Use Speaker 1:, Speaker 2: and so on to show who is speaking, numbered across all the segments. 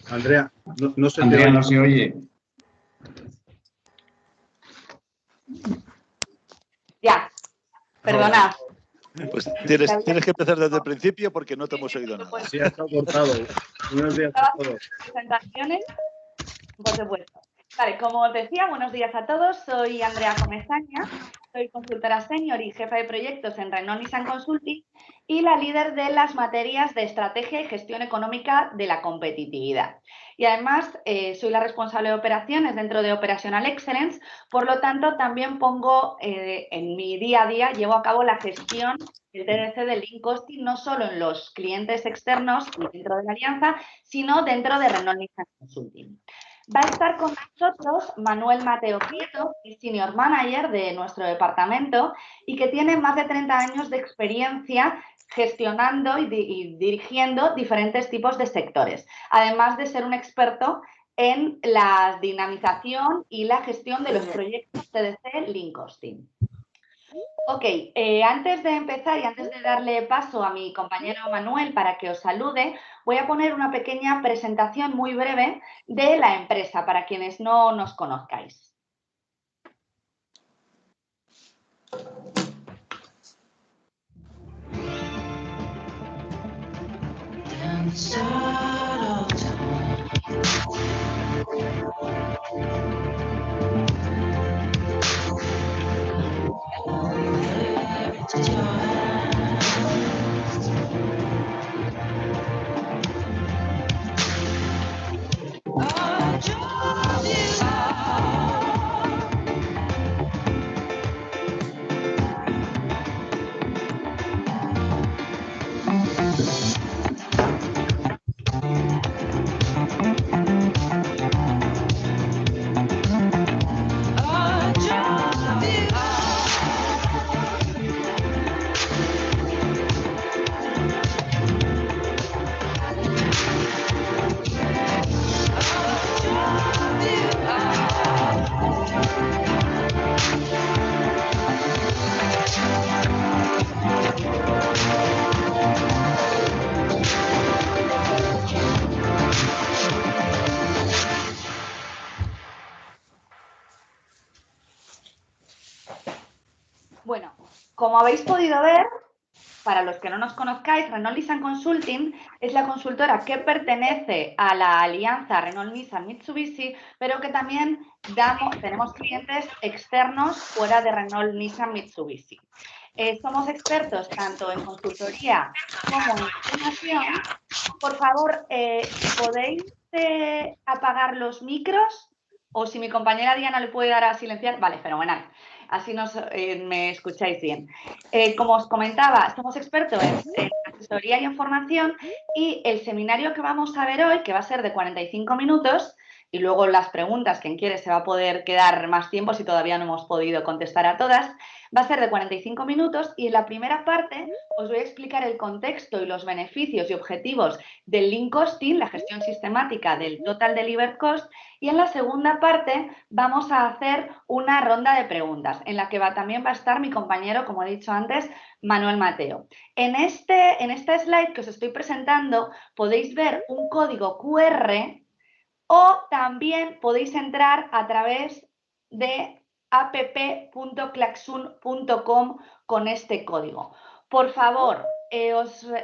Speaker 1: Andrea, no se
Speaker 2: Andrea,
Speaker 1: te oye.
Speaker 2: no se oye.
Speaker 3: Ya, perdonad.
Speaker 4: Pues tienes que empezar desde el principio porque no te hemos oído nada.
Speaker 1: Sí, ha estado cortado. Buenos días a todos.
Speaker 3: Presentaciones, por supuesto. Vale, como os decía, buenos días a todos. Soy Andrea Comesaña, soy consultora senior y jefa de proyectos en Renault Nissan Consulting y la líder de las materias de estrategia y gestión económica de la competitividad. Y además soy la responsable de operaciones dentro de Operational Excellence, por lo tanto también pongo en mi día a día, llevo a cabo la gestión del TDC del Lean Costing, no solo en los clientes externos y dentro de la alianza, sino dentro de Renault Nissan Consulting. Va a estar con nosotros Manuel Mateo Prieto, que es Senior Manager de nuestro departamento y que tiene más de 30 años de experiencia gestionando y dirigiendo diferentes tipos de sectores, además de ser un experto en la dinamización y la gestión de los proyectos TDC Lean Costing. Ok, antes de empezar y antes de darle paso a mi compañero Manuel para que os salude, voy a poner una pequeña presentación muy breve de la empresa para quienes no nos conozcáis. Bueno, como habéis podido ver, para los que no nos conozcáis, Renault Nissan Consulting es la consultora que pertenece a la alianza Renault Nissan Mitsubishi, pero que también tenemos clientes externos fuera de Renault Nissan Mitsubishi. Somos expertos tanto en consultoría como en formación. Por favor, ¿podéis apagar los micros? O si mi compañera Diana le puede dar a silenciar. Vale, fenomenal. Así me escucháis bien. Como os comentaba, somos expertos en asesoría y en formación y el seminario que vamos a ver hoy, que va a ser de 45 minutos, y luego las preguntas, quien quiere se va a poder quedar más tiempo si todavía no hemos podido contestar a todas, Va a ser de 45 minutos y en la primera parte os voy a explicar el contexto y los beneficios y objetivos del Lean Costing, la gestión sistemática del Total Delivered Cost, y en la segunda parte vamos a hacer una ronda de preguntas en la que también va a estar mi compañero, como he dicho antes, Manuel Mateo. En esta slide que os estoy presentando podéis ver un código QR o también podéis entrar a través de app.claxon.com con este código. Por favor,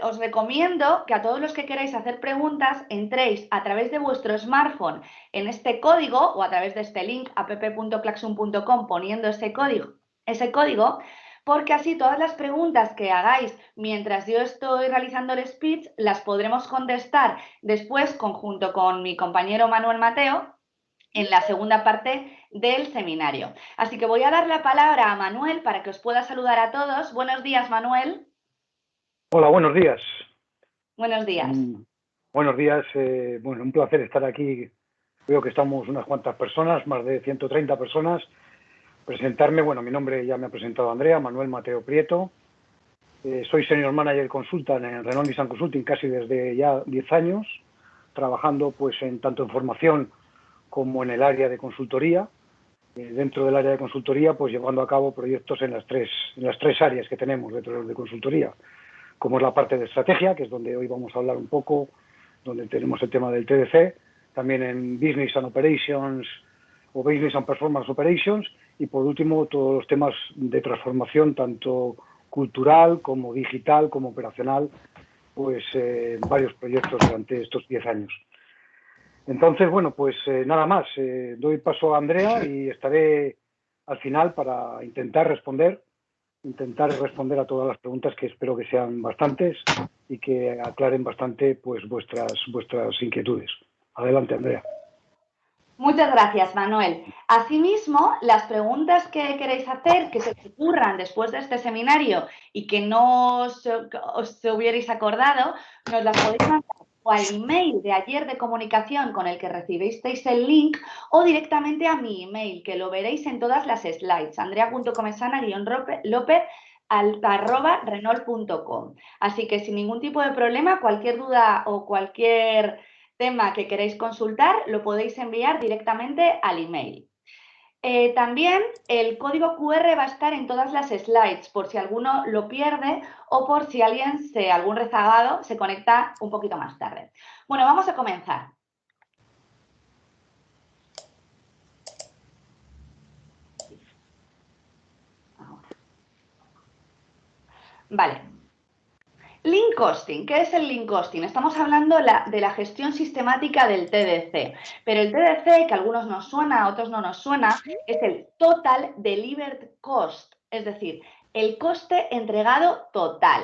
Speaker 3: os recomiendo que a todos los que queráis hacer preguntas entréis a través de vuestro smartphone en este código o a través de este link app.claxon.com poniendo ese código, porque así todas las preguntas que hagáis mientras yo estoy realizando el speech las podremos contestar después conjunto con mi compañero Manuel Mateo en la segunda parte del seminario. Así que voy a dar la palabra a Manuel para que os pueda saludar a todos. Buenos días, Manuel.
Speaker 2: Hola, buenos días.
Speaker 3: Buenos días.
Speaker 2: Buenos días. Bueno, un placer estar aquí. Veo que estamos unas cuantas personas, más de 130 personas. Presentarme, bueno, mi nombre ya me ha presentado Andrea, Manuel Mateo Prieto. Soy Senior Manager Consultant en Renault Nissan Consulting casi desde ya 10 años, trabajando pues tanto en formación como en el área de consultoría. Dentro del área de consultoría, pues llevando a cabo proyectos en las tres áreas que tenemos dentro de consultoría, como es la parte de estrategia, que es donde hoy vamos a hablar un poco, donde tenemos el tema del TDC, también en Business and Operations o Business and Performance Operations, y por último todos los temas de transformación, tanto cultural como digital, como operacional, pues varios proyectos durante estos 10 años. Entonces, bueno, pues nada más, doy paso a Andrea y estaré al final para intentar responder a todas las preguntas, que espero que sean bastantes y que aclaren bastante pues vuestras inquietudes. Adelante, Andrea.
Speaker 3: Muchas gracias, Manuel. Asimismo, las preguntas que queréis hacer, que se os ocurran después de este seminario y que no os hubierais acordado, nos las podéis mandar o al email de ayer de comunicación con el que recibisteis el link o directamente a mi email, que lo veréis en todas las slides, andrea.comesana_lopez@renault.com. Así que sin ningún tipo de problema, cualquier duda o cualquier tema que queréis consultar, lo podéis enviar directamente al email. También el código QR va a estar en todas las slides, por si alguno lo pierde o por si algún rezagado se conecta un poquito más tarde. Bueno, vamos a comenzar. Vale. Lean Costing. ¿Qué es el Lean Costing? Estamos hablando de la gestión sistemática del TDC, pero el TDC, que a algunos nos suena, a otros no nos suena, es el Total Delivered Cost, es decir, el coste entregado total.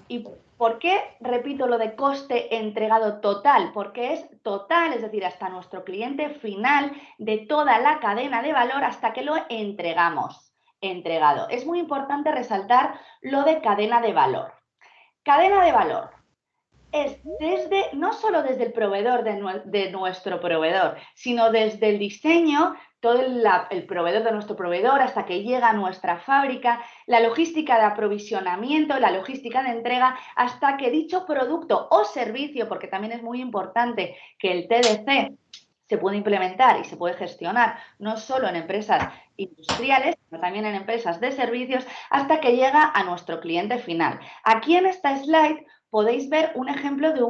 Speaker 3: ¿Y por qué repito lo de coste entregado total? Porque es total, es decir, hasta nuestro cliente final de toda la cadena de valor hasta que lo entregamos entregado. Es muy importante resaltar lo de cadena de valor. Cadena de valor es no solo desde el proveedor de nuestro proveedor, sino desde el diseño, todo el proveedor de nuestro proveedor hasta que llega a nuestra fábrica, la logística de aprovisionamiento, la logística de entrega, hasta que dicho producto o servicio, porque también es muy importante que el TDC se puede implementar y se puede gestionar no solo en empresas industriales, sino también en empresas de servicios, hasta que llega a nuestro cliente final. Aquí en esta slide podéis ver un ejemplo de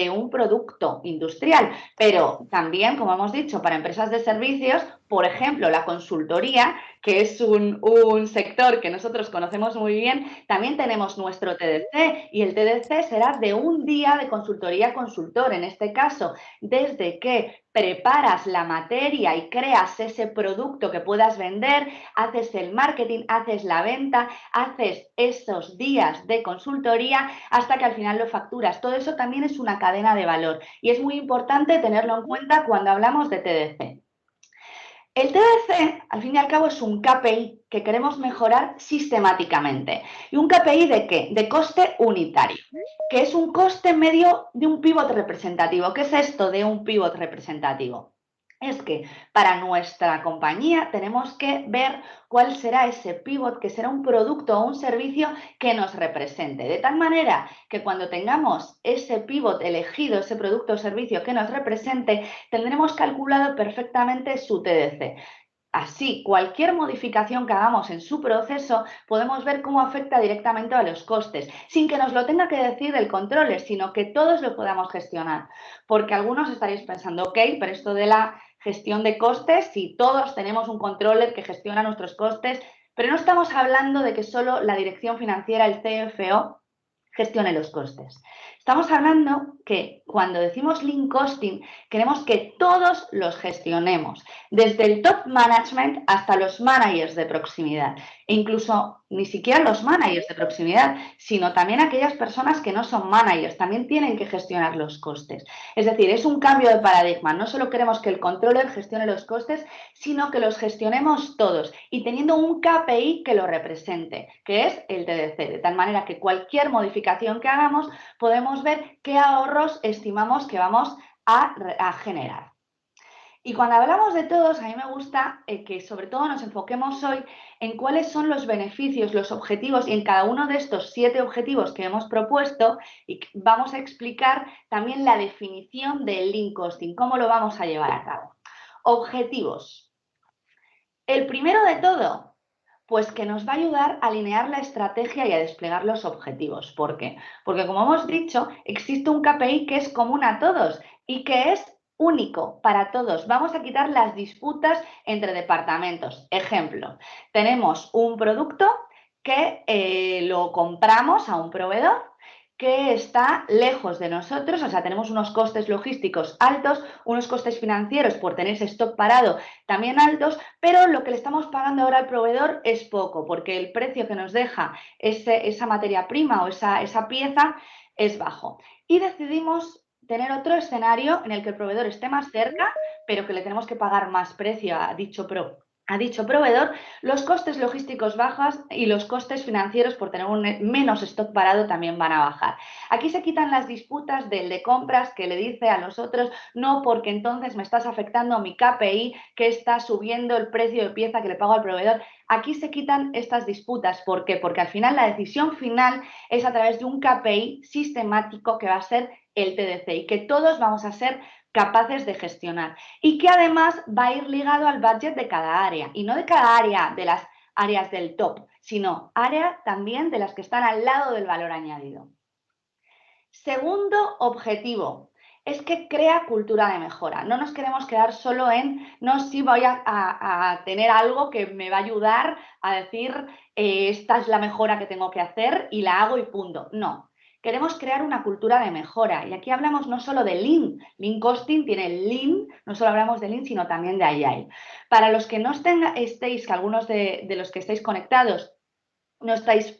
Speaker 3: un producto industrial, pero también, como hemos dicho, para empresas de servicios, por ejemplo, la consultoría, que es un sector que nosotros conocemos muy bien, también tenemos nuestro TDC y el TDC será de un día de consultoría consultor, en este caso, desde que preparas la materia y creas ese producto que puedas vender, haces el marketing, haces la venta, haces esos días de consultoría hasta que al final lo facturas. Todo eso también es una cadena de valor y es muy importante tenerlo en cuenta cuando hablamos de TDC. El TDC, al fin y al cabo, es un KPI que queremos mejorar sistemáticamente. ¿Y un KPI de qué? De coste unitario, que es un coste medio de un pivot representativo. ¿Qué es esto de un pivot representativo? es que para nuestra compañía tenemos que ver cuál será ese pivot, que será un producto o un servicio que nos represente. De tal manera que cuando tengamos ese pivot elegido, ese producto o servicio que nos represente, tendremos calculado perfectamente su TDC. Así, cualquier modificación que hagamos en su proceso, podemos ver cómo afecta directamente a los costes, sin que nos lo tenga que decir el controller, sino que todos lo podamos gestionar. Porque algunos estaréis pensando, ok, pero esto de la gestión de costes, si todos tenemos un controller que gestiona nuestros costes, pero no estamos hablando de que solo la dirección financiera, el CFO, gestione los costes. Estamos hablando que cuando decimos lean costing, queremos que todos los gestionemos, desde el top management hasta los managers de proximidad, e incluso ni siquiera los managers de proximidad, sino también aquellas personas que no son managers, también tienen que gestionar los costes. Es decir, es un cambio de paradigma. No solo queremos que el controller gestione los costes, sino que los gestionemos todos y teniendo un KPI que lo represente, que es el TDC, de tal manera que cualquier modificación que hagamos podemos ver qué ahorros estimamos que vamos a generar. Y cuando hablamos de todos, a mí me gusta que sobre todo nos enfoquemos hoy en cuáles son los beneficios, los objetivos, y en cada uno de estos 7 objetivos que hemos propuesto, y vamos a explicar también la definición del lean costing, cómo lo vamos a llevar a cabo. Objetivos. El primero de todo, pues que nos va a ayudar a alinear la estrategia y a desplegar los objetivos. ¿Por qué? Porque como hemos dicho, existe un KPI que es común a todos y que es único para todos. Vamos a quitar las disputas entre departamentos. Ejemplo, tenemos un producto que lo compramos a un proveedor que está lejos de nosotros, o sea, tenemos unos costes logísticos altos, unos costes financieros por tener ese stock parado también altos, pero lo que le estamos pagando ahora al proveedor es poco, porque el precio que nos deja esa materia prima o esa pieza es bajo. Y decidimos tener otro escenario en el que el proveedor esté más cerca, pero que le tenemos que pagar más precio a dicho proveedor, los costes logísticos bajas y los costes financieros por tener un menos stock parado también van a bajar. Aquí se quitan las disputas del de compras que le dice a los otros, no, porque entonces me estás afectando a mi KPI, que está subiendo el precio de pieza que le pago al proveedor. Aquí se quitan estas disputas. ¿Por qué? Porque al final la decisión final es a través de un KPI sistemático que va a ser el TDC y que todos vamos a ser capaces de gestionar y que además va a ir ligado al budget de cada área y no de cada área de las áreas del top, sino áreas también de las que están al lado del valor añadido. Segundo objetivo es que crea cultura de mejora. No nos queremos quedar solo en, no, sí voy a tener algo que me va a ayudar a decir, esta es la mejora que tengo que hacer y la hago y punto. No. Queremos crear una cultura de mejora y aquí hablamos no solo de Lean. Lean Costing tiene el Lean, no solo hablamos de Lean, sino también de Agile. Para los que no estéis, que algunos de los que estáis conectados no estáis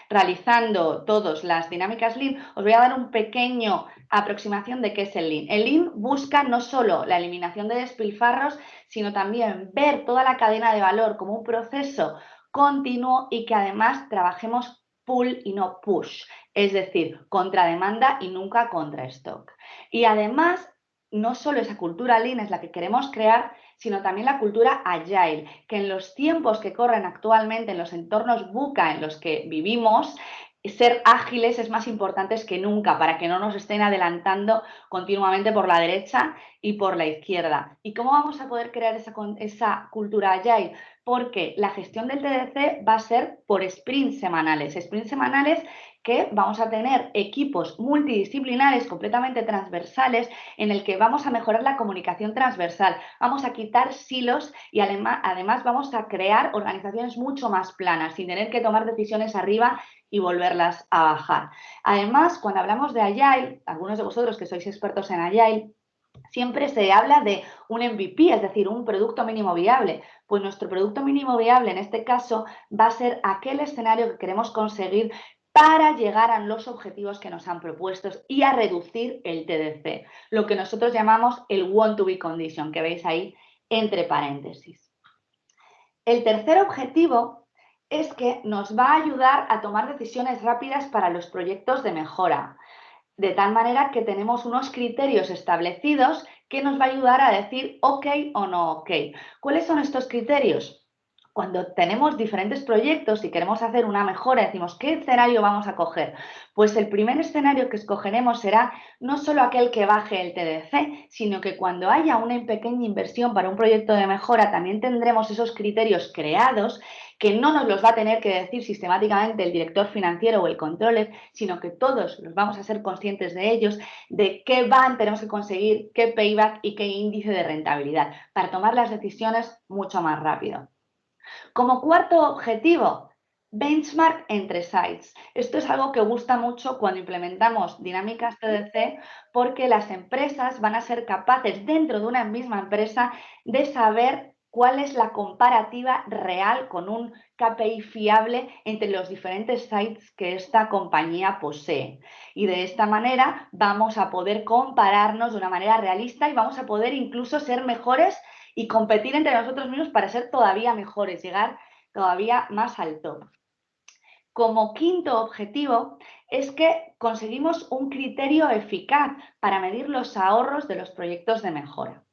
Speaker 3: realizando todos las dinámicas Lean, os voy a dar un pequeño aproximación de qué es el Lean. El Lean busca no solo la eliminación de despilfarros, sino también ver toda la cadena de valor como un proceso continuo y que además trabajemos pull y no push, es decir, contra demanda y nunca contra stock. Y además, no solo esa cultura Lean es la que queremos crear, sino también la cultura Agile, que en los tiempos que corren actualmente, en los entornos VUCA en los que vivimos, ser ágiles es más importante que nunca para que no nos estén adelantando continuamente por la derecha y por la izquierda. ¿Y cómo vamos a poder crear esa cultura Agile? Porque la gestión del TDC va a ser por sprints semanales que vamos a tener equipos multidisciplinares completamente transversales en el que vamos a mejorar la comunicación transversal, vamos a quitar silos y además vamos a crear organizaciones mucho más planas sin tener que tomar decisiones arriba y volverlas a bajar. Además, cuando hablamos de Agile, algunos de vosotros que sois expertos en Agile, siempre se habla de un MVP, es decir, un producto mínimo viable. Pues nuestro producto mínimo viable en este caso va a ser aquel escenario que queremos conseguir para llegar a los objetivos que nos han propuesto y a reducir el TDC, lo que nosotros llamamos el want to be condition, que veis ahí entre paréntesis. El tercer objetivo es que nos va a ayudar a tomar decisiones rápidas para los proyectos de mejora. de tal manera que tenemos unos criterios establecidos que nos va a ayudar a decir ok o no ok. ¿Cuáles son estos criterios? Cuando tenemos diferentes proyectos y queremos hacer una mejora, decimos, ¿qué escenario vamos a coger? Pues el primer escenario que escogeremos será no solo aquel que baje el TDC, sino que cuando haya una pequeña inversión para un proyecto de mejora, también tendremos esos criterios creados que no nos los va a tener que decir sistemáticamente el director financiero o el controller, sino que todos los vamos a ser conscientes de ellos, de qué van, tenemos que conseguir, qué payback y qué índice de rentabilidad, para tomar las decisiones mucho más rápido. Como cuarto objetivo, benchmark entre sites. Esto es algo que gusta mucho cuando implementamos dinámicas TDC porque las empresas van a ser capaces dentro de una misma empresa de saber cuál es la comparativa real con un KPI fiable entre los diferentes sites que esta compañía posee. Y de esta manera vamos a poder compararnos de una manera realista y vamos a poder incluso ser mejores y competir entre nosotros mismos para ser todavía mejores, llegar todavía más al top. Como quinto objetivo es que conseguimos un criterio eficaz para medir los ahorros de los proyectos de mejora.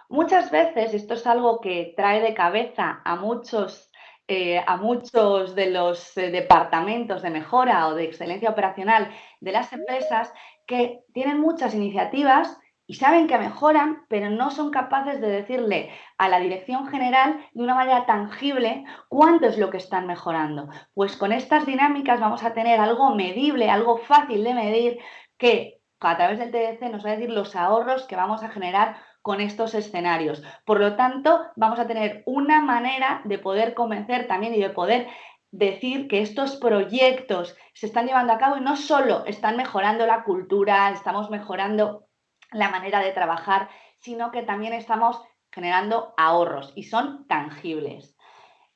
Speaker 3: Muchas veces esto es algo que trae de cabeza a muchos de los departamentos de mejora o de excelencia operacional de las empresas que tienen muchas iniciativas y saben que mejoran, pero no son capaces de decirle a la dirección general de una manera tangible cuánto es lo que están mejorando. Pues con estas dinámicas vamos a tener algo medible, algo fácil de medir, que a través del TDC nos va a decir los ahorros que vamos a generar con estos escenarios. Por lo tanto, vamos a tener una manera de poder convencer también y de poder decir que estos proyectos se están llevando a cabo y no solo están mejorando la cultura, estamos mejorando la manera de trabajar, sino que también estamos generando ahorros y son tangibles.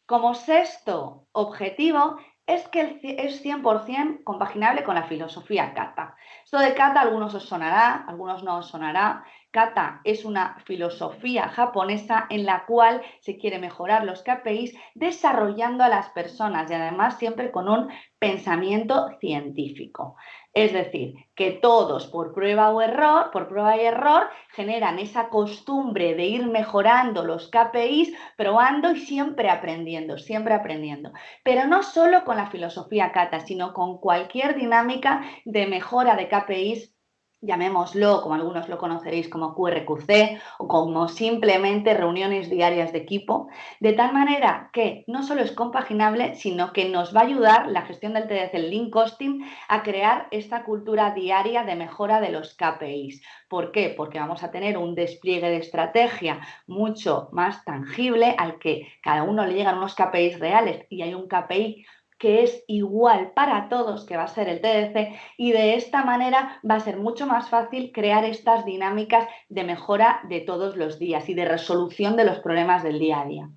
Speaker 3: Como sexto objetivo es que es 100% compaginable con la filosofía Kata. Esto de Kata a algunos os sonará, a algunos no os sonará. Kata es una filosofía japonesa en la cual se quiere mejorar los KPIs desarrollando a las personas y además siempre con un pensamiento científico. Es decir, que todos por prueba y error, generan esa costumbre de ir mejorando los KPIs, probando y siempre aprendiendo, siempre aprendiendo. Pero no solo con la filosofía Kata, sino con cualquier dinámica de mejora de KPIs, llamémoslo, como algunos lo conoceréis, como QRQC o como simplemente reuniones diarias de equipo, de tal manera que no solo es compaginable, sino que nos va a ayudar la gestión del TDC, el Lean Costing, a crear esta cultura diaria de mejora de los KPIs. ¿Por qué? Porque vamos a tener un despliegue de estrategia mucho más tangible al que cada uno le llegan unos KPIs reales y hay un KPI que es igual para todos, que va a ser el TDC, y de esta manera va a ser mucho más fácil crear estas dinámicas de mejora de todos los días y de resolución de los problemas del día a día.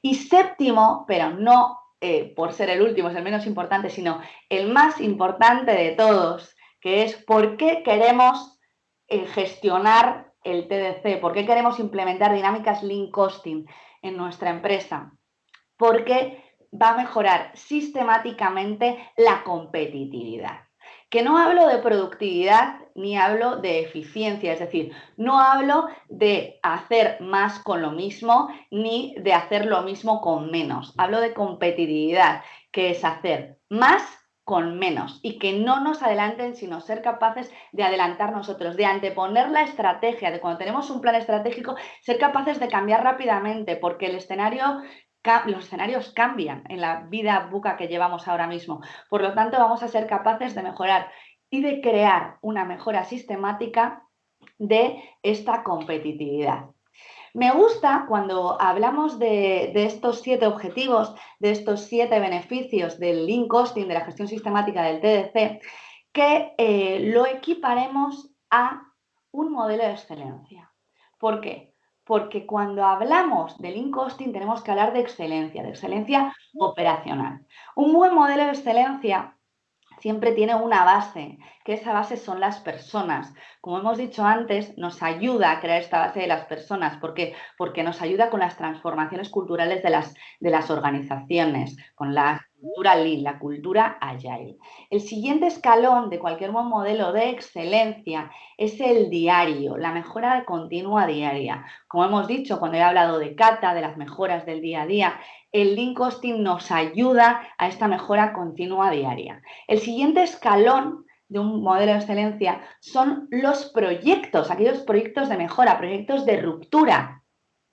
Speaker 3: Y séptimo, pero no por ser el último, es el menos importante, sino el más importante de todos, que es por qué queremos gestionar el TDC, por qué queremos implementar dinámicas Lean Costing en nuestra empresa. Porque va a mejorar sistemáticamente la competitividad. Que no hablo de productividad ni hablo de eficiencia, es decir, no hablo de hacer más con lo mismo ni de hacer lo mismo con menos. Hablo de competitividad, que es hacer más con menos y que no nos adelanten, sino ser capaces de adelantar nosotros, de anteponer la estrategia, de cuando tenemos un plan estratégico, ser capaces de cambiar rápidamente, porque los escenarios cambian en la vida buca que llevamos ahora mismo. Por lo tanto, vamos a ser capaces de mejorar y de crear una mejora sistemática de esta competitividad. Me gusta cuando hablamos de estos 7 objetivos, de estos 7 beneficios del Lean Costing, de la gestión sistemática del TDC, que lo equiparemos a un modelo de excelencia. ¿Por qué? Porque cuando hablamos de Lean Costing tenemos que hablar de excelencia operacional. Un buen modelo de excelencia siempre tiene una base, que esa base son las personas. Como hemos dicho antes, nos ayuda a crear esta base de las personas. ¿Por qué? Porque nos ayuda con las transformaciones culturales de las organizaciones, con las cultura Lean, la cultura Agile. El siguiente escalón de cualquier buen modelo de excelencia es el diario, la mejora continua diaria. Como hemos dicho, cuando he hablado de Kata, de las mejoras del día a día, el Lean Costing nos ayuda a esta mejora continua diaria. El siguiente escalón de un modelo de excelencia son los proyectos, aquellos proyectos de mejora, proyectos de ruptura.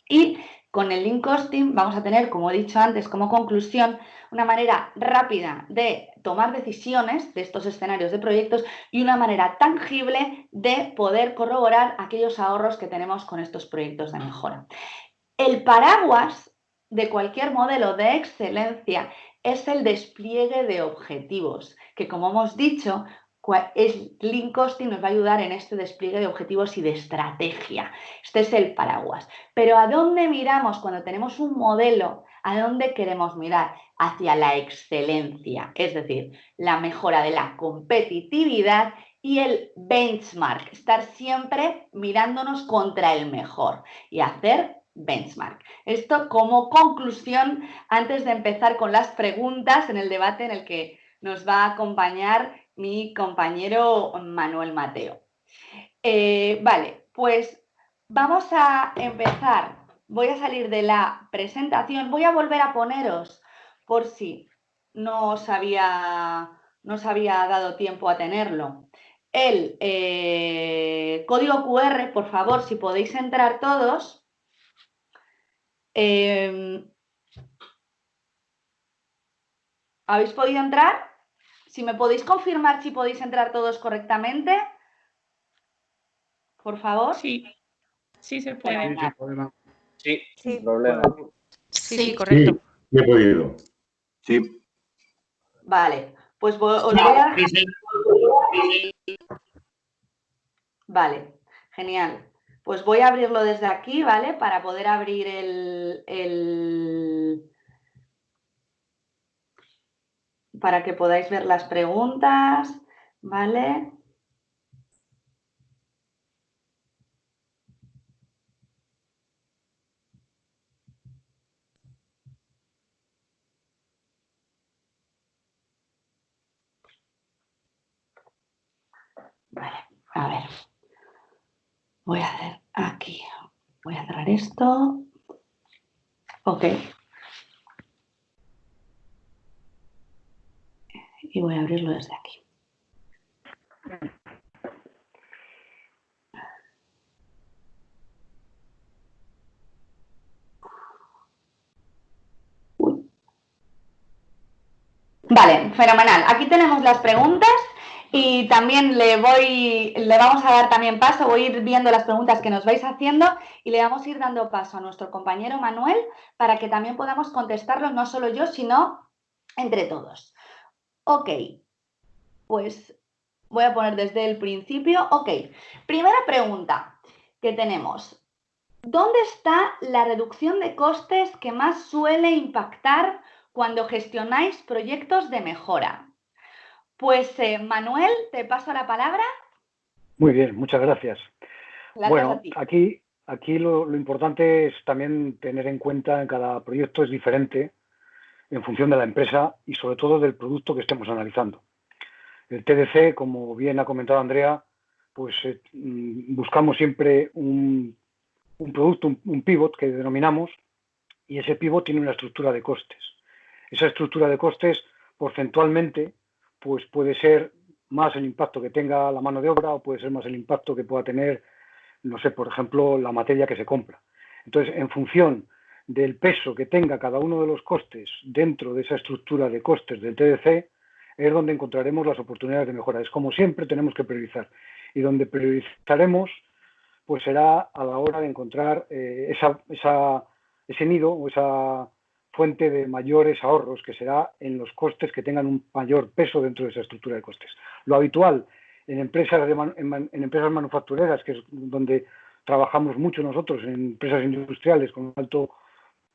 Speaker 3: Y con el Lean Costing vamos a tener, como he dicho antes, como conclusión, una manera rápida de tomar decisiones de estos escenarios de proyectos y una manera tangible de poder corroborar aquellos ahorros que tenemos con estos proyectos de mejora. El paraguas de cualquier modelo de excelencia es el despliegue de objetivos, que como hemos dicho, el Lean Costing nos va a ayudar en este despliegue de objetivos y de estrategia. Este es el paraguas. Pero ¿a dónde miramos cuando tenemos un modelo? ¿A dónde queremos mirar? Hacia la excelencia, es decir, la mejora de la competitividad y el benchmark, estar siempre mirándonos contra el mejor y hacer benchmark. Esto como conclusión antes de empezar con las preguntas en el debate en el que nos va a acompañar mi compañero Manuel Mateo. Vale, pues vamos a empezar. Voy a salir de la presentación. Voy a volver a poneros, por si no os había dado tiempo a tenerlo, el código QR, por favor, si podéis entrar todos. ¿Habéis podido entrar? Si me podéis confirmar si podéis entrar todos correctamente, por favor.
Speaker 5: Sí, sí se puede.
Speaker 1: Sí, sin problema.
Speaker 6: Sí,
Speaker 7: Sí.
Speaker 6: sin problema.
Speaker 5: Sí, correcto.
Speaker 8: Sí, he podido.
Speaker 6: Sí.
Speaker 3: Vale, pues os voy a... Vale, genial. Pues voy a abrirlo desde aquí, ¿vale? Para poder abrir para que podáis ver las preguntas, ¿vale? Vale, a ver. Voy a hacer aquí. Voy a cerrar esto. Ok. Y voy a abrirlo desde aquí. Uy. Vale, fenomenal. Aquí tenemos las preguntas y también le vamos a dar también paso, voy a ir viendo las preguntas que nos vais haciendo y le vamos a ir dando paso a nuestro compañero Manuel para que también podamos contestarlos, no solo yo, sino entre todos. Ok, pues voy a poner desde el principio. Ok, primera pregunta que tenemos. ¿Dónde está la reducción de costes que más suele impactar cuando gestionáis proyectos de mejora? Pues Manuel, te paso la palabra.
Speaker 2: Muy bien, muchas gracias.
Speaker 3: Gracias
Speaker 2: Bueno,
Speaker 3: a ti.
Speaker 2: aquí lo importante es también tener en cuenta que cada proyecto es diferente en función de la empresa y sobre todo del producto que estemos analizando. El TDC, como bien ha comentado Andrea, pues buscamos siempre un producto, un pivot que denominamos, y ese pivot tiene una estructura de costes. Esa estructura de costes, porcentualmente, pues puede ser más el impacto que tenga la mano de obra o puede ser más el impacto que pueda tener, no sé, por ejemplo, la materia que se compra. Entonces, en función del peso que tenga cada uno de los costes dentro de esa estructura de costes del TDC, es donde encontraremos las oportunidades de mejora. Es como siempre tenemos que priorizar. Y donde priorizaremos, pues será a la hora de encontrar ese nido o esa fuente de mayores ahorros, que será en los costes que tengan un mayor peso dentro de esa estructura de costes. Lo habitual en empresas manufactureras, que es donde trabajamos mucho nosotros, en empresas industriales con un alto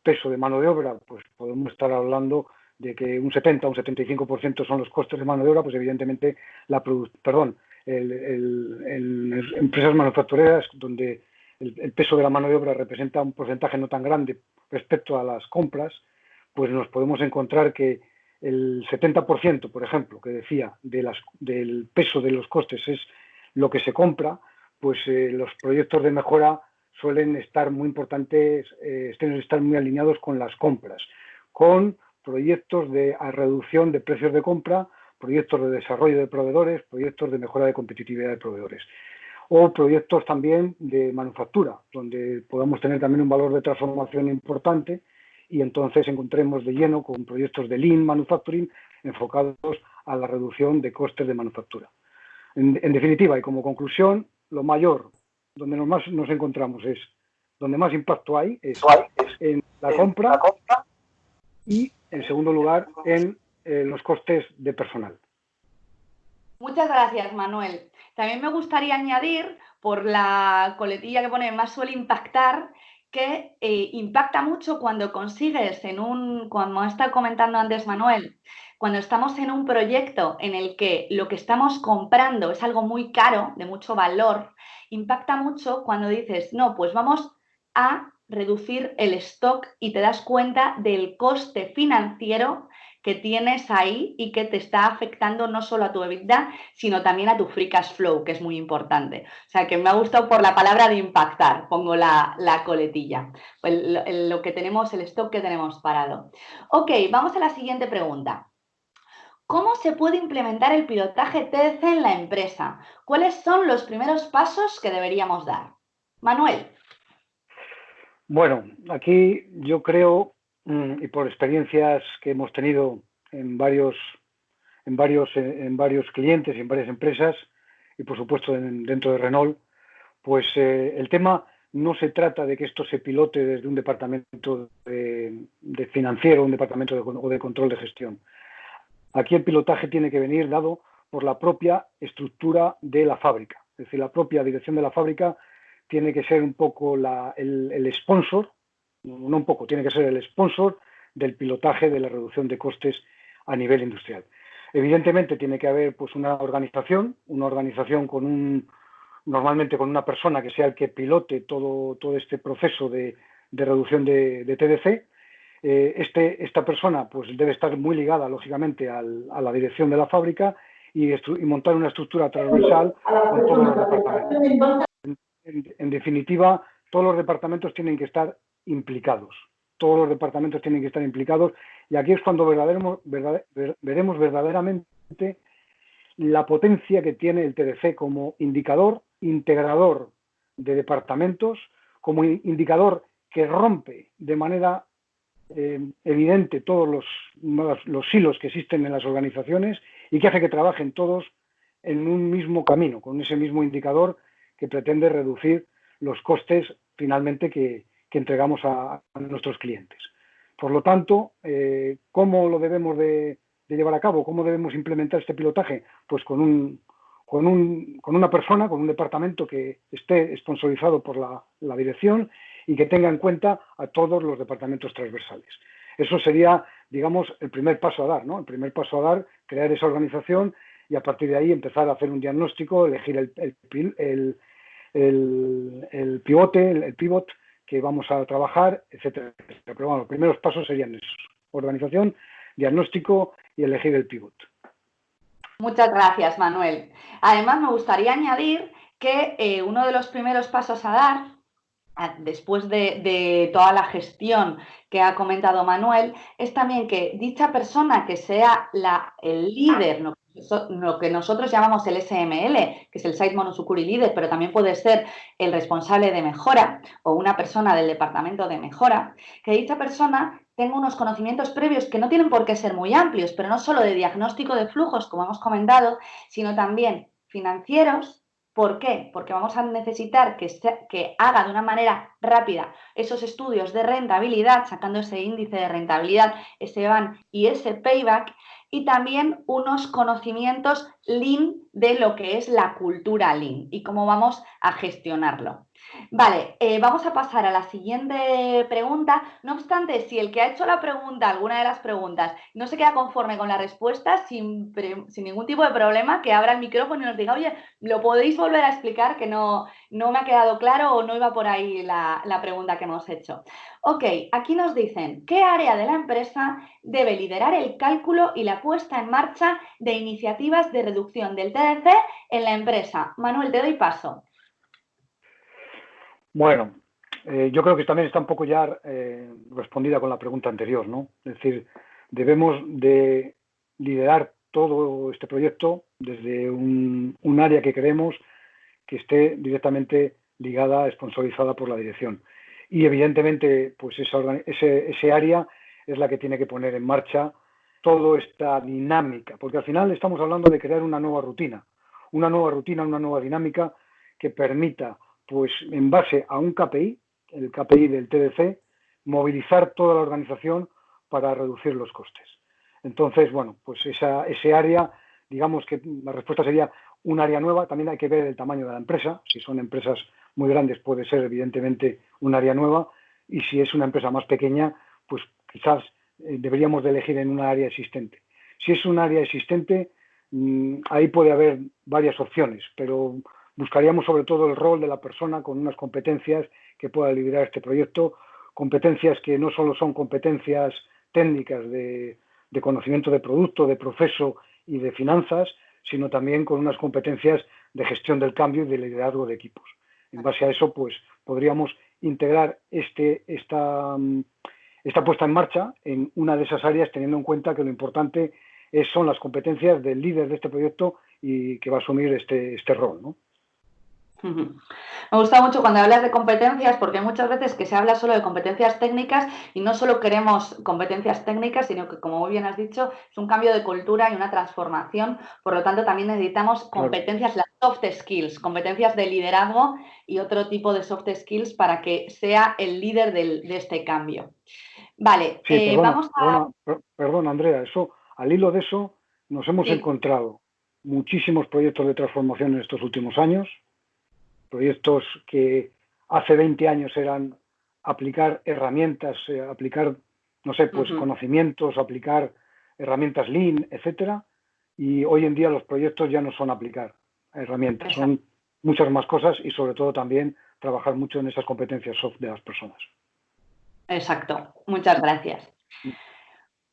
Speaker 2: peso de mano de obra, pues podemos estar hablando de que un 70 o un 75% son los costes de mano de obra, pues evidentemente en empresas manufactureras donde el peso de la mano de obra representa un porcentaje no tan grande respecto a las compras, pues nos podemos encontrar que el 70%, por ejemplo, que decía, del peso de los costes es lo que se compra, pues los proyectos de mejora suelen estar muy importantes, estar muy alineados con las compras, con proyectos de reducción de precios de compra, proyectos de desarrollo de proveedores, proyectos de mejora de competitividad de proveedores, o proyectos también de manufactura, donde podamos tener también un valor de transformación importante y entonces encontremos de lleno con proyectos de Lean Manufacturing enfocados a la reducción de costes de manufactura. En definitiva, y como conclusión, lo mayor, donde más nos encontramos es, donde más impacto hay, es en la compra y, en segundo lugar, en los costes de personal.
Speaker 3: Muchas gracias, Manuel. También me gustaría añadir, por la coletilla que pone más suele impactar, que impacta mucho cuando consigues como está comentando antes Manuel, cuando estamos en un proyecto en el que lo que estamos comprando es algo muy caro, de mucho valor, impacta mucho cuando dices, no, pues vamos a reducir el stock y te das cuenta del coste financiero que tienes ahí y que te está afectando no solo a tu EBITDA, sino también a tu free cash flow, que es muy importante. O sea, que me ha gustado por la palabra de impactar, pongo la coletilla. Pues lo que tenemos, el stock que tenemos parado. Ok, vamos a la siguiente pregunta. ¿Cómo se puede implementar el pilotaje TDC en la empresa? ¿Cuáles son los primeros pasos que deberíamos dar? Manuel.
Speaker 2: Bueno, aquí yo creo, y por experiencias que hemos tenido en varios clientes y en varias empresas, y por supuesto dentro de Renault, pues el tema no se trata de que esto se pilote desde un departamento de financiero, un departamento o de control de gestión. Aquí el pilotaje tiene que venir dado por la propia estructura de la fábrica, es decir, la propia dirección de la fábrica tiene que ser un poco el sponsor, no un poco, tiene que ser el sponsor del pilotaje de la reducción de costes a nivel industrial. Evidentemente tiene que haber pues una organización normalmente con una persona que sea el que pilote todo este proceso de reducción de TDC. Esta persona pues debe estar muy ligada, lógicamente, a la dirección de la fábrica y montar una estructura transversal con todos los departamentos. En definitiva, todos los departamentos tienen que estar implicados. Todos los departamentos tienen que estar implicados y aquí es cuando veremos verdaderamente la potencia que tiene el TDC como indicador integrador de departamentos, como indicador que rompe de manera evidente todos los hilos que existen en las organizaciones y que hace que trabajen todos en un mismo camino, con ese mismo indicador que pretende reducir los costes finalmente que entregamos a nuestros clientes. Por lo tanto, ¿cómo lo debemos de llevar a cabo? ¿Cómo debemos implementar este pilotaje? Pues con una persona, con un departamento que esté sponsorizado por la dirección y que tenga en cuenta a todos los departamentos transversales. Eso sería, digamos, el primer paso a dar, ¿no? El primer paso a dar, crear esa organización y a partir de ahí empezar a hacer un diagnóstico, elegir el pivot que vamos a trabajar, etcétera. Pero bueno, los primeros pasos serían esos: organización, diagnóstico y elegir el pivot.
Speaker 3: Muchas gracias, Manuel. Además, me gustaría añadir que uno de los primeros pasos a dar, después de toda la gestión que ha comentado Manuel, es también que dicha persona que sea el líder, lo que nosotros llamamos el SML, que es el Site Monozukuri Leader, pero también puede ser el responsable de mejora o una persona del departamento de mejora, que dicha persona tenga unos conocimientos previos que no tienen por qué ser muy amplios, pero no solo de diagnóstico de flujos, como hemos comentado, sino también financieros. ¿Por qué? Porque vamos a necesitar que haga de una manera rápida esos estudios de rentabilidad, sacando ese índice de rentabilidad, ese VAN y ese payback, y también unos conocimientos Lean de lo que es la cultura Lean y cómo vamos a gestionarlo. Vale, vamos a pasar a la siguiente pregunta. No obstante, si el que ha hecho la pregunta, alguna de las preguntas, no se queda conforme con la respuesta, sin ningún tipo de problema, que abra el micrófono y nos diga, oye, ¿lo podéis volver a explicar? Que no me ha quedado claro o no iba por ahí la pregunta que hemos hecho. Ok, aquí nos dicen, ¿qué área de la empresa debe liderar el cálculo y la puesta en marcha de iniciativas de reducción del TDC en la empresa? Manuel, te doy paso.
Speaker 2: Bueno, yo creo que también está un poco ya respondida con la pregunta anterior, ¿no? Es decir, debemos de liderar todo este proyecto desde un área que queremos que esté directamente ligada, sponsorizada por la dirección. Y evidentemente, pues ese área es la que tiene que poner en marcha toda esta dinámica, porque al final estamos hablando de crear una nueva rutina, una nueva dinámica que permita, pues en base a un KPI, el KPI del TDC, movilizar toda la organización para reducir los costes. Entonces, bueno, pues ese área, digamos que la respuesta sería un área nueva. También hay que ver el tamaño de la empresa. Si son empresas muy grandes puede ser evidentemente un área nueva, y si es una empresa más pequeña, pues quizás deberíamos de elegir en una área existente. Si es un área existente, ahí puede haber varias opciones, pero buscaríamos sobre todo el rol de la persona con unas competencias que pueda liderar este proyecto, competencias que no solo son competencias técnicas de conocimiento de producto, de proceso y de finanzas, sino también con unas competencias de gestión del cambio y de liderazgo de equipos. En base a eso, pues podríamos integrar esta puesta en marcha en una de esas áreas, teniendo en cuenta que lo importante son las competencias del líder de este proyecto y que va a asumir este rol, ¿no?
Speaker 3: Me gusta mucho cuando hablas de competencias, porque hay muchas veces que se habla solo de competencias técnicas y no solo queremos competencias técnicas, sino que, como muy bien has dicho, es un cambio de cultura y una transformación. Por lo tanto, también necesitamos competencias, las soft skills, competencias de liderazgo y otro tipo de soft skills para que sea el líder de este cambio. Vale,
Speaker 2: sí,
Speaker 3: vamos a...
Speaker 2: Perdona, Andrea, al hilo de eso nos hemos encontrado muchísimos proyectos de transformación en estos últimos años, proyectos que hace 20 años eran aplicar herramientas, aplicar, no sé, pues conocimientos, aplicar herramientas Lean, etcétera, y hoy en día los proyectos ya no son aplicar herramientas, son muchas más cosas y sobre todo también trabajar mucho en esas competencias soft de las personas.
Speaker 3: Exacto, muchas gracias.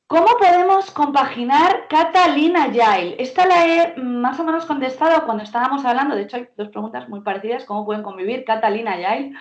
Speaker 3: ¿Cómo podemos compaginar Kata, Lean, Agile? Esta la he más o menos contestado cuando estábamos hablando, de hecho hay dos preguntas muy parecidas, ¿cómo pueden convivir Kata, Lean, Agile?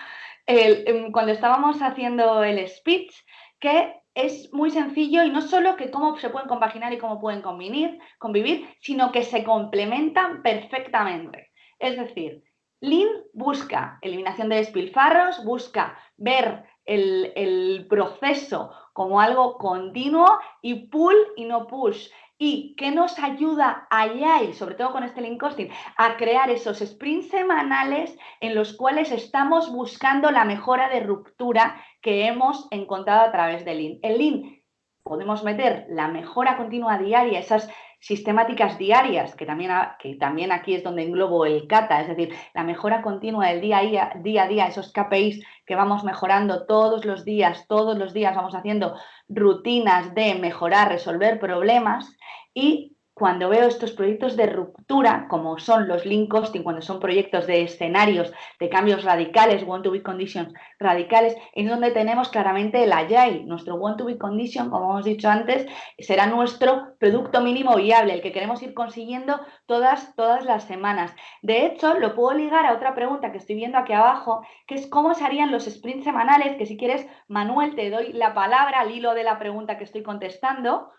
Speaker 3: Cuando estábamos haciendo el speech, que es muy sencillo y no solo que cómo se pueden compaginar y cómo pueden convivir, sino que se complementan perfectamente. Es decir, Lean busca eliminación de despilfarros, busca ver el proceso como algo continuo, y pull y no push. ¿Y qué nos ayuda Agile, sobre todo con este Lean Costing? A crear esos sprints semanales en los cuales estamos buscando la mejora de ruptura que hemos encontrado a través de Lean. En Lean podemos meter la mejora continua diaria, esas sistemáticas diarias, que también aquí es donde englobo el Kata, es decir, la mejora continua del día a día, esos KPIs que vamos mejorando todos los días vamos haciendo rutinas de mejorar, resolver problemas. Y cuando veo estos proyectos de ruptura, como son los Lean Costing, cuando son proyectos de escenarios, de cambios radicales, want to be conditions radicales, es donde tenemos claramente el Agile. Nuestro want to be condition, como hemos dicho antes, será nuestro producto mínimo viable, el que queremos ir consiguiendo todas las semanas. De hecho, lo puedo ligar a otra pregunta que estoy viendo aquí abajo, que es cómo se harían los sprints semanales, que si quieres, Manuel, te doy la palabra al hilo de la pregunta que estoy contestando.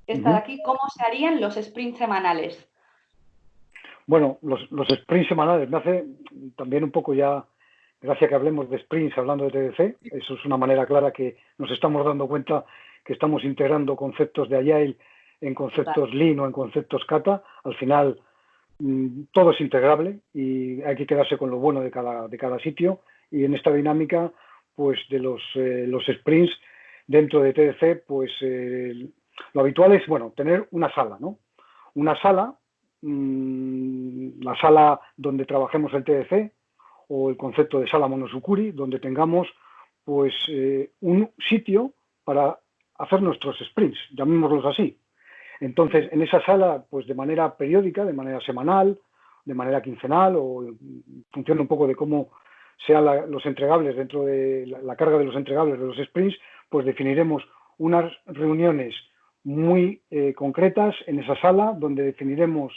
Speaker 3: Esta de aquí, ¿cómo se harían los sprints semanales?
Speaker 2: Bueno, los sprints semanales me hace también un poco ya, gracias que hablemos de sprints hablando de TDC, eso es una manera clara que nos estamos dando cuenta que estamos integrando conceptos de Agile en conceptos Lean o en conceptos Kata. Al final todo es integrable y hay que quedarse con lo bueno de cada sitio, y en esta dinámica pues de los sprints dentro de TDC, pues lo habitual es, bueno, tener una sala, ¿no? Una sala, la sala donde trabajemos el TDC, o el concepto de sala monosukuri, donde tengamos pues un sitio para hacer nuestros sprints, llamémoslos así. Entonces, en esa sala, pues de manera periódica, de manera semanal, de manera quincenal, o en función un poco de cómo sean los entregables dentro de la carga de los entregables de los sprints, pues definiremos unas reuniones muy concretas en esa sala, donde definiremos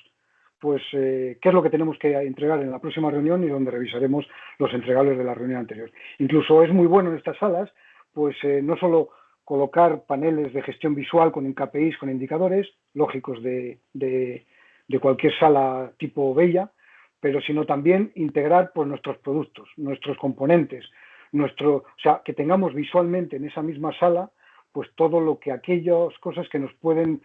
Speaker 2: pues qué es lo que tenemos que entregar en la próxima reunión y donde revisaremos los entregables de la reunión anterior. Incluso es muy bueno en estas salas, pues no solo colocar paneles de gestión visual con KPIs, con indicadores lógicos de cualquier sala tipo Bella, pero sino también integrar pues nuestros productos, nuestros componentes, o sea, que tengamos visualmente en esa misma sala pues todo lo que aquellas cosas que nos pueden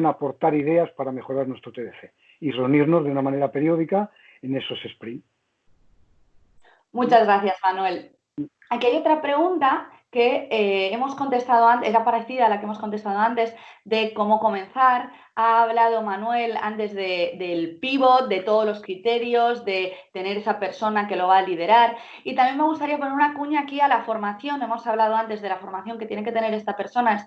Speaker 2: aportar ideas para mejorar nuestro TDC y reunirnos de una manera periódica en esos sprints.
Speaker 3: Muchas gracias, Manuel. Aquí hay otra pregunta que hemos contestado antes, era parecida a la que hemos contestado antes, de cómo comenzar. Ha hablado Manuel antes del pivot, de todos los criterios, de tener esa persona que lo va a liderar. Y también me gustaría poner una cuña aquí a la formación. Hemos hablado antes de la formación que tiene que tener esta persona,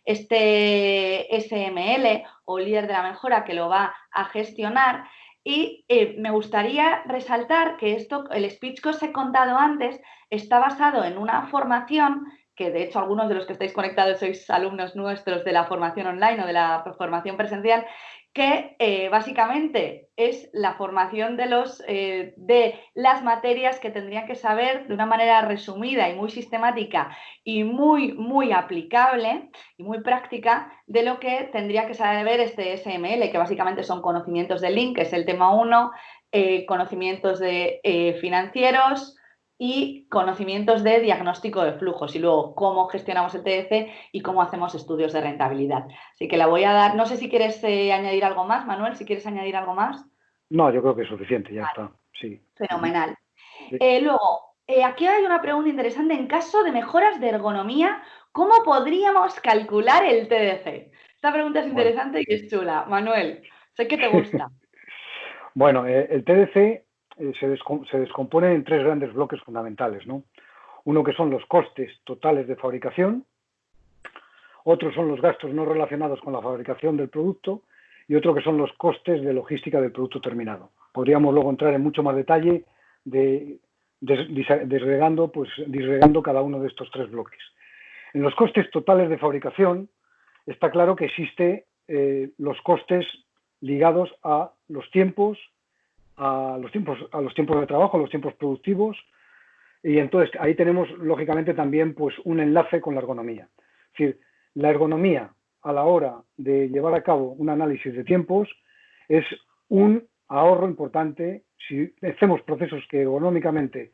Speaker 3: este SML o líder de la mejora que lo va a gestionar. Y me gustaría resaltar que el speech que os he contado antes está basado en una formación que, de hecho, algunos de los que estáis conectados sois alumnos nuestros de la formación online o de la formación presencial, que básicamente es la formación de las materias que tendrían que saber de una manera resumida y muy sistemática y muy aplicable y muy práctica de lo que tendría que saber este SML, que básicamente son conocimientos de Lean, que es el tema 1, conocimientos de financieros y conocimientos de diagnóstico de flujos y luego cómo gestionamos el TDC y cómo hacemos estudios de rentabilidad. Así que la voy a dar. No sé si quieres añadir algo más, Manuel, si quieres añadir algo más.
Speaker 2: No, yo creo que es suficiente, ya está. Sí.
Speaker 3: Fenomenal.
Speaker 2: Sí.
Speaker 3: Luego, aquí hay una pregunta interesante. En caso de mejoras de ergonomía, ¿cómo podríamos calcular el TDC? Esta pregunta es interesante y es chula. Manuel, sé que te gusta.
Speaker 2: Bueno, el TDC se descompone en 3 grandes bloques fundamentales, ¿no? Uno que son los costes totales de fabricación, otros son los gastos no relacionados con la fabricación del producto y otro que son los costes de logística del producto terminado. Podríamos luego entrar en mucho más detalle disgregando cada uno de estos 3 bloques. En los costes totales de fabricación está claro que existe los costes ligados a los tiempos de trabajo, a los tiempos productivos, y entonces ahí tenemos lógicamente también pues un enlace con la ergonomía. Es decir, la ergonomía a la hora de llevar a cabo un análisis de tiempos es un ahorro importante. Si hacemos procesos que ergonómicamente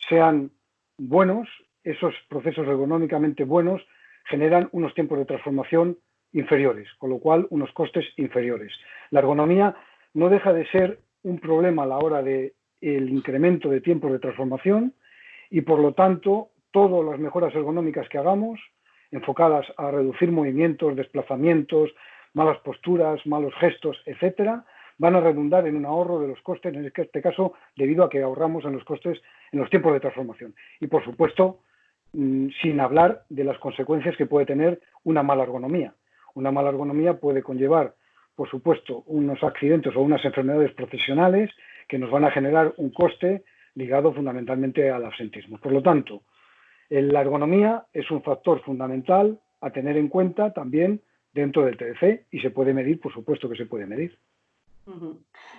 Speaker 2: sean buenos, esos procesos ergonómicamente buenos generan unos tiempos de transformación inferiores, con lo cual unos costes inferiores. La ergonomía no deja de ser un problema a la hora del incremento de tiempos de transformación y, por lo tanto, todas las mejoras ergonómicas que hagamos, enfocadas a reducir movimientos, desplazamientos, malas posturas, malos gestos, etcétera, van a redundar en un ahorro de los costes, en este caso, debido a que ahorramos en los costes, en los tiempos de transformación. Y, por supuesto, sin hablar de las consecuencias que puede tener una mala ergonomía. Una mala ergonomía puede conllevar, por supuesto, unos accidentes o unas enfermedades profesionales que nos van a generar un coste ligado fundamentalmente al absentismo. Por lo tanto, la ergonomía es un factor fundamental a tener en cuenta también dentro del TDC y se puede medir, por supuesto que se puede medir.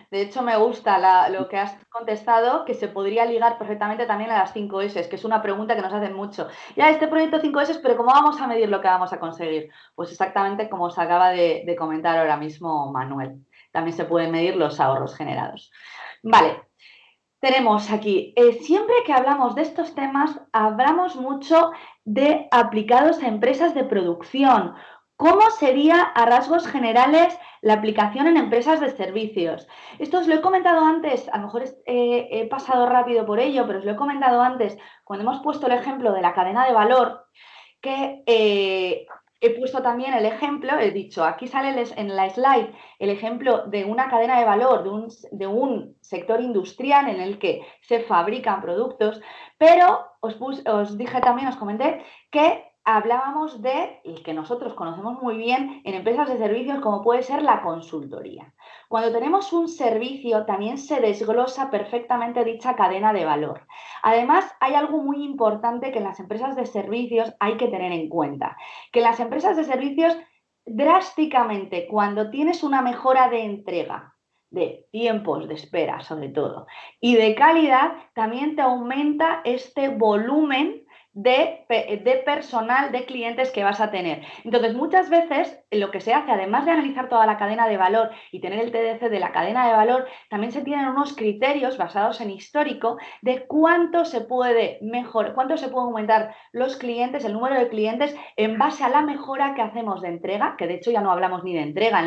Speaker 3: De hecho, me gusta lo que has contestado, que se podría ligar perfectamente también a las 5 S, que es una pregunta que nos hacen mucho. Ya, este proyecto 5 S, pero ¿cómo vamos a medir lo que vamos a conseguir? Pues exactamente como os acaba de comentar ahora mismo Manuel. También se pueden medir los ahorros generados. Vale, tenemos aquí, siempre que hablamos de estos temas, hablamos mucho de aplicados a empresas de producción. ¿Cómo sería, a rasgos generales, la aplicación en empresas de servicios? Esto os lo he comentado antes, a lo mejor he pasado rápido por ello, pero os lo he comentado antes cuando hemos puesto el ejemplo de la cadena de valor, que he puesto también el ejemplo, he dicho, aquí sale en la slide el ejemplo de una cadena de valor, de un sector industrial en el que se fabrican productos, pero os dije también, os comenté que hablábamos de, y que nosotros conocemos muy bien en empresas de servicios, como puede ser la consultoría. Cuando tenemos un servicio, también se desglosa perfectamente dicha cadena de valor. Además, hay algo muy importante que en las empresas de servicios hay que tener en cuenta, que en las empresas de servicios, drásticamente, cuando tienes una mejora de entrega, de tiempos de espera sobre todo, y de calidad, también te aumenta este volumen de personal, de clientes que vas a tener. Entonces, muchas veces lo que se hace, además de analizar toda la cadena de valor y tener el TDC de la cadena de valor, también se tienen unos criterios basados en histórico de cuánto se puede mejorar, cuánto se puede aumentar los clientes, el número de clientes en base a la mejora que hacemos de entrega, que de hecho ya no hablamos ni de entrega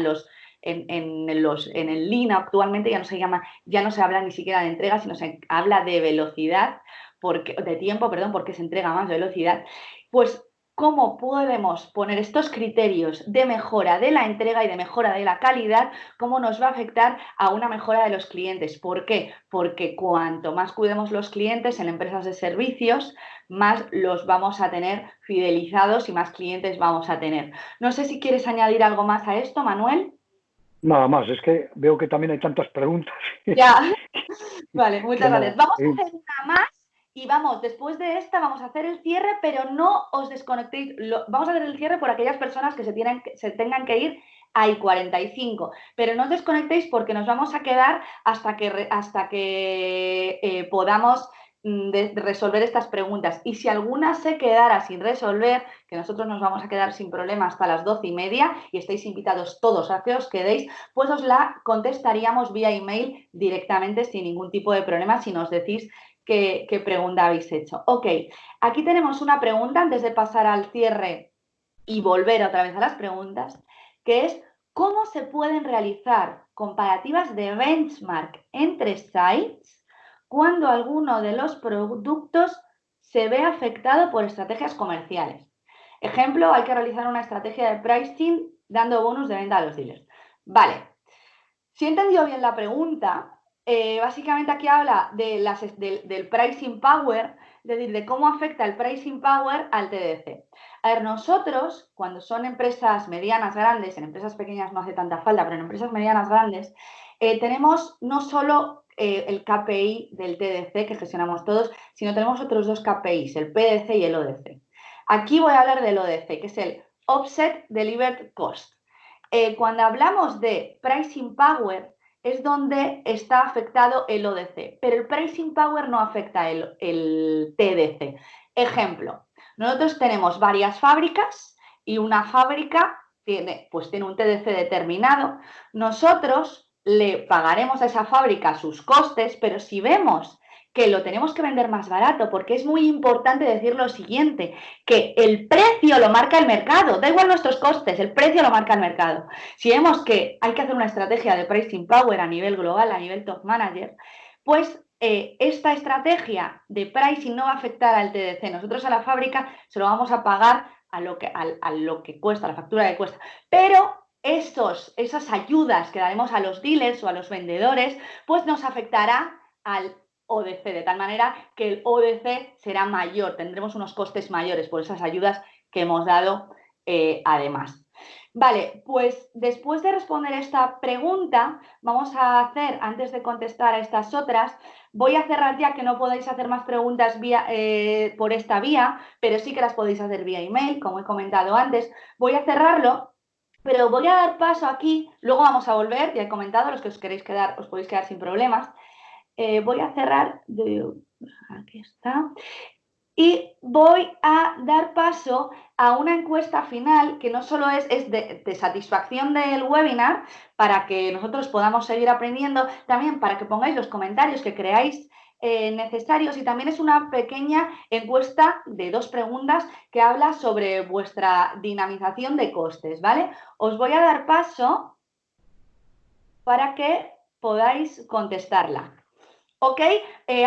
Speaker 3: en el Lean actualmente ya no se habla ni siquiera de entrega, sino se habla de velocidad, de tiempo, perdón, porque se entrega más velocidad. Pues, ¿cómo podemos poner estos criterios de mejora de la entrega y de mejora de la calidad? ¿Cómo nos va a afectar a una mejora de los clientes? ¿Por qué? Porque cuanto más cuidemos los clientes en empresas de servicios, más los vamos a tener fidelizados y más clientes vamos a tener. No sé si quieres añadir algo más a esto, Manuel.
Speaker 2: Nada más, es que veo que también hay tantas preguntas.
Speaker 3: Ya, vale, muchas gracias. Vamos a
Speaker 2: Sí.
Speaker 3: hacer una más y vamos, después de esta vamos a hacer el cierre, pero no os desconectéis. Vamos a hacer el cierre por aquellas personas que se tengan que ir a I45, pero no os desconectéis porque nos vamos a quedar hasta que podamos resolver estas preguntas. Y si alguna se quedara sin resolver, que nosotros nos vamos a quedar sin problema hasta las 12:30 y estáis invitados todos a que os quedéis, pues os la contestaríamos vía email directamente sin ningún tipo de problema si nos decís qué pregunta habéis hecho. Ok, aquí tenemos una pregunta antes de pasar al cierre y volver otra vez a las preguntas, que es ¿cómo se pueden realizar comparativas de benchmark entre sites cuando alguno de los productos se ve afectado por estrategias comerciales? Ejemplo, hay que realizar una estrategia de pricing dando bonus de venta a los dealers. Vale, si he entendido bien la pregunta, básicamente aquí habla del pricing power, es decir, de cómo afecta el pricing power al TDC. A ver, nosotros, cuando son empresas medianas grandes, en empresas pequeñas no hace tanta falta, pero en empresas medianas grandes, tenemos no solo el KPI del TDC que gestionamos todos, sino tenemos otros dos KPIs, el PDC y el ODC. Aquí voy a hablar del ODC, que es el Offset Delivered Cost. Cuando hablamos de pricing power es donde está afectado el ODC, pero el pricing power no afecta el TDC. Ejemplo, nosotros tenemos varias fábricas y una fábrica tiene un TDC determinado. Nosotros le pagaremos a esa fábrica sus costes, pero si vemos que lo tenemos que vender más barato, porque es muy importante decir lo siguiente, que el precio lo marca el mercado, da igual nuestros costes, el precio lo marca el mercado. Si vemos que hay que hacer una estrategia de pricing power a nivel global, a nivel top manager, pues esta estrategia de pricing no va a afectar al TDC. Nosotros a la fábrica se lo vamos a pagar a lo que cuesta, a la factura que cuesta. Pero esas ayudas que daremos a los dealers o a los vendedores, pues nos afectará al ODC, de tal manera que el ODC será mayor, tendremos unos costes mayores por esas ayudas que hemos dado además. Vale, pues después de responder esta pregunta, vamos a hacer, antes de contestar a estas otras, voy a cerrar ya que no podéis hacer más preguntas por esta vía, pero sí que las podéis hacer vía email, como he comentado antes. Voy a cerrarlo, pero voy a dar paso aquí, luego vamos a volver, ya he comentado, los que os queréis quedar, os podéis quedar sin problemas. Voy a cerrar, aquí está, y voy a dar paso a una encuesta final que no solo es de satisfacción del webinar, para que nosotros podamos seguir aprendiendo, también para que pongáis los comentarios que creáis necesarios, y también es una pequeña encuesta de 2 preguntas que habla sobre vuestra dinamización de costes, ¿vale? Os voy a dar paso para que podáis contestarla. Ok,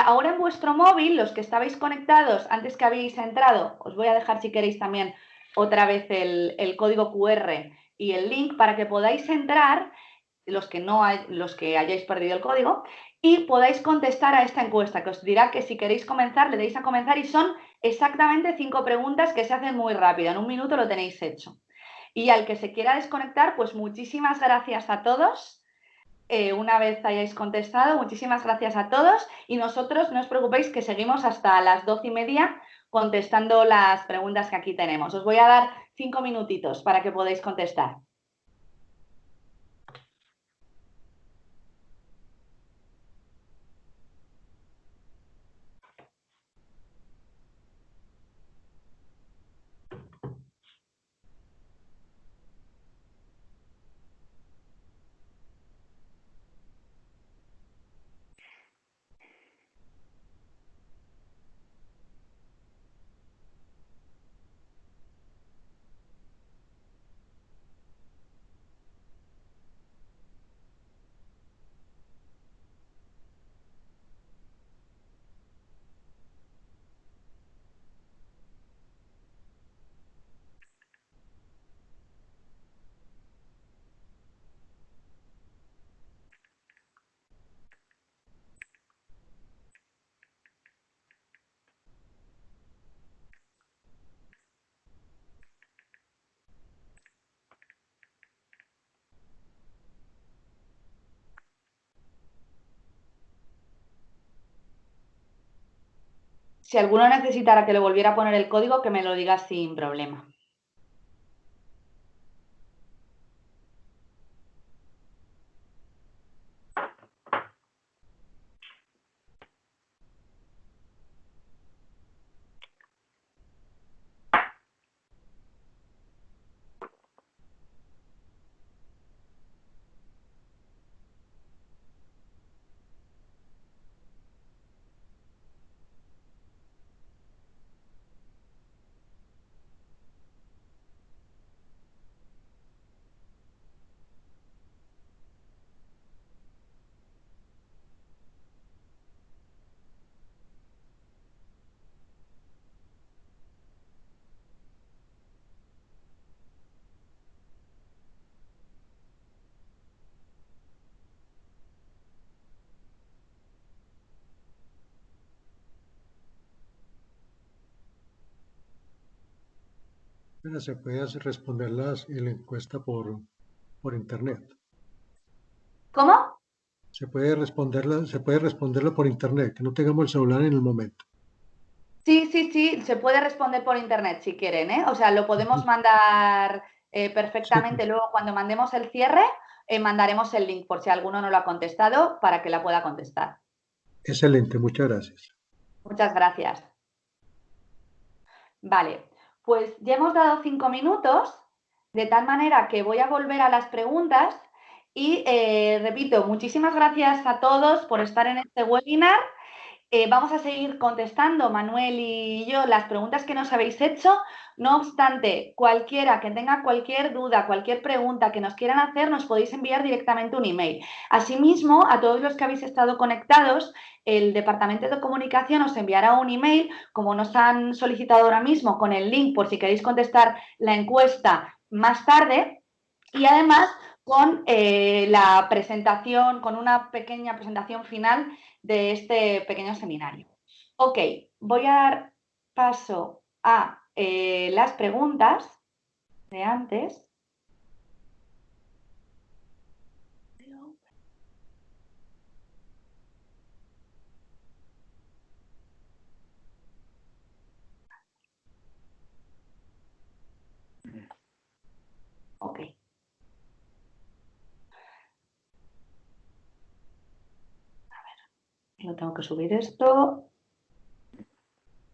Speaker 3: ahora en vuestro móvil, los que estabais conectados antes que habéis entrado, os voy a dejar si queréis también otra vez el código QR y el link para que podáis entrar, los que hayáis perdido el código, y podáis contestar a esta encuesta, que os dirá que si queréis comenzar, le deis a comenzar y son exactamente 5 preguntas que se hacen muy rápido. En un minuto lo tenéis hecho. Y al que se quiera desconectar, pues muchísimas gracias a todos. Una vez hayáis contestado, muchísimas gracias a todos y nosotros no os preocupéis que seguimos hasta las 12:30 contestando las preguntas que aquí tenemos. Os voy a dar 5 minutitos para que podáis contestar. Si alguno necesitara que le volviera a poner el código, que me lo diga sin problema.
Speaker 6: Bueno, se puede responderlas en la encuesta por internet.
Speaker 3: ¿Cómo?
Speaker 6: Se puede responderlo por internet, que no tengamos el celular en el momento.
Speaker 3: Sí, sí, sí, se puede responder por internet si quieren, ¿eh? O sea, lo podemos mandar perfectamente.
Speaker 6: Sí,
Speaker 3: Luego, cuando mandemos el cierre, mandaremos el link por si alguno no lo ha contestado para que la pueda contestar.
Speaker 6: excelente, muchas gracias.
Speaker 3: Muchas gracias. Vale, pues ya hemos dado 5 minutos, de tal manera que voy a volver a las preguntas y repito, muchísimas gracias a todos por estar en este webinar. Vamos a seguir contestando, Manuel y yo, las preguntas que nos habéis hecho. No obstante, cualquiera que tenga cualquier duda, cualquier pregunta que nos quieran hacer, nos podéis enviar directamente un email. Asimismo, a todos los que habéis estado conectados, el Departamento de Comunicación os enviará un email, como nos han solicitado ahora mismo, con el link por si queréis contestar la encuesta más tarde. Y además con la presentación, con una pequeña presentación final de este pequeño seminario. Ok, voy a dar paso a las preguntas de antes. Ok. A ver, no tengo que subir esto.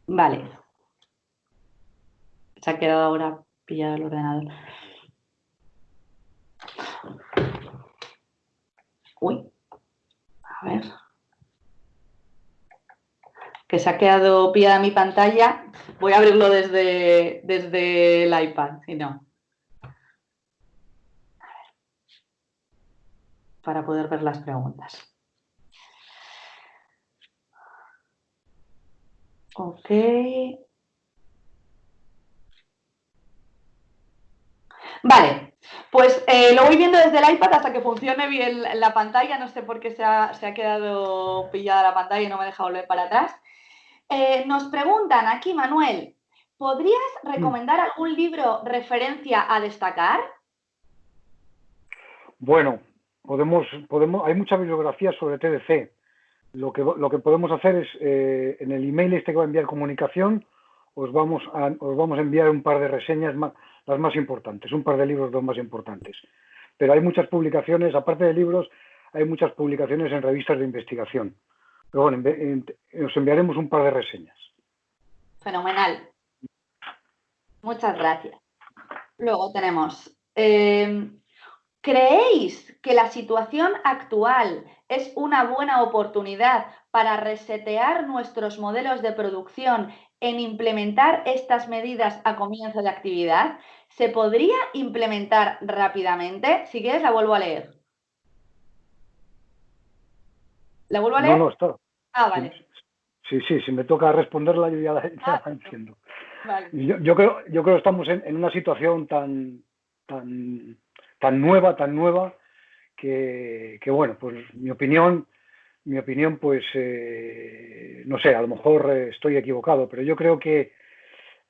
Speaker 3: Vale. Se ha quedado ahora pillado el ordenador. Uy, a ver. Que se ha quedado pillada mi pantalla. Voy a abrirlo desde el iPad, si no. Para poder ver las preguntas. Ok. Vale, pues lo voy viendo desde el iPad hasta que funcione bien la pantalla. No sé por qué se ha quedado pillada la pantalla y no me deja volver para atrás. Nos preguntan aquí, Manuel, ¿podrías recomendar algún libro referencia a destacar?
Speaker 2: Bueno, hay mucha bibliografía sobre TDC. Lo que podemos hacer es, en el email este que va a enviar comunicación, os vamos a enviar un par de reseñas, las más importantes, un par de libros los más importantes. Pero hay muchas publicaciones, aparte de libros, hay muchas publicaciones en revistas de investigación. Pero bueno, os enviaremos un par de reseñas.
Speaker 3: Fenomenal. Muchas gracias. Luego tenemos... ¿creéis que la situación actual es una buena oportunidad para resetear nuestros modelos de producción en implementar estas medidas a comienzo de actividad? ¿Se podría implementar rápidamente? Si quieres, la vuelvo a leer. ¿La vuelvo a leer?
Speaker 2: No, está.
Speaker 3: Ah, vale.
Speaker 2: Sí, si me toca responderla, yo ya la entiendo.
Speaker 3: Vale.
Speaker 2: Yo creo que estamos en una situación tan nueva, que bueno, pues mi opinión, pues, no sé, a lo mejor estoy equivocado, pero yo creo que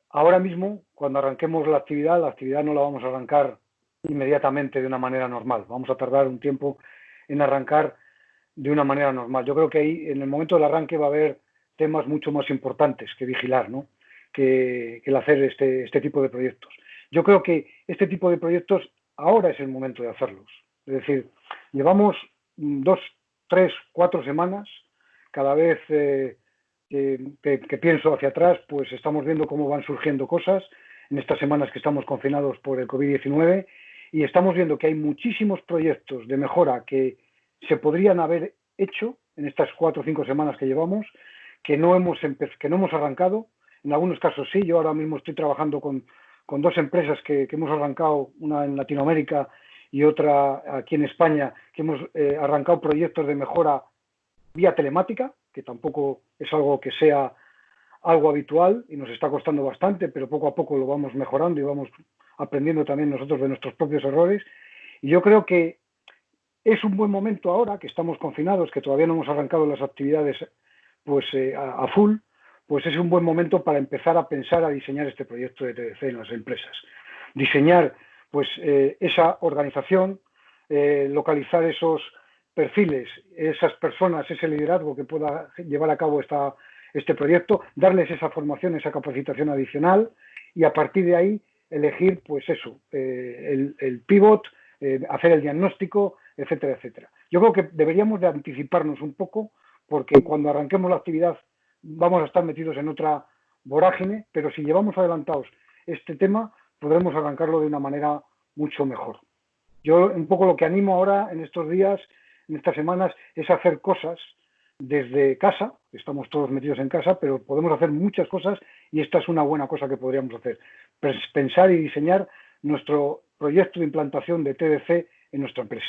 Speaker 2: ahora mismo, cuando arranquemos la actividad no la vamos a arrancar inmediatamente de una manera normal. Vamos a tardar un tiempo en arrancar de una manera normal. Yo creo que ahí, en el momento del arranque, va a haber temas mucho más importantes que vigilar, ¿no? Que el hacer este tipo de proyectos. Yo creo que este tipo de proyectos ahora es el momento de hacerlos. Es decir, llevamos 2, 3, 4 semanas, cada vez que pienso hacia atrás, pues estamos viendo cómo van surgiendo cosas en estas semanas que estamos confinados por el COVID-19 y estamos viendo que hay muchísimos proyectos de mejora que se podrían haber hecho en estas 4 o 5 semanas que llevamos, que no hemos arrancado. En algunos casos sí. Yo ahora mismo estoy trabajando con 2 empresas que hemos arrancado, una en Latinoamérica y otra aquí en España, que hemos arrancado proyectos de mejora vía telemática, que tampoco es algo que sea algo habitual y nos está costando bastante, pero poco a poco lo vamos mejorando y vamos aprendiendo también nosotros de nuestros propios errores. Y yo creo que es un buen momento ahora, que estamos confinados, que todavía no hemos arrancado las actividades pues a full, pues es un buen momento para empezar a pensar, a diseñar este proyecto de TDC en las empresas. Diseñar pues esa organización, localizar esos perfiles, esas personas, ese liderazgo que pueda llevar a cabo este proyecto, darles esa formación, esa capacitación adicional y a partir de ahí elegir pues eso, el pivot, hacer el diagnóstico, etcétera, etcétera. Yo creo que deberíamos de anticiparnos un poco porque cuando arranquemos la actividad vamos a estar metidos en otra vorágine, pero si llevamos adelantados este tema, podremos arrancarlo de una manera mucho mejor. Yo un poco lo que animo ahora en estos días, en estas semanas, es hacer cosas desde casa. Estamos todos metidos en casa, pero podemos hacer muchas cosas y esta es una buena cosa que podríamos hacer. Pensar y diseñar nuestro proyecto de implantación de TDC en nuestra empresa.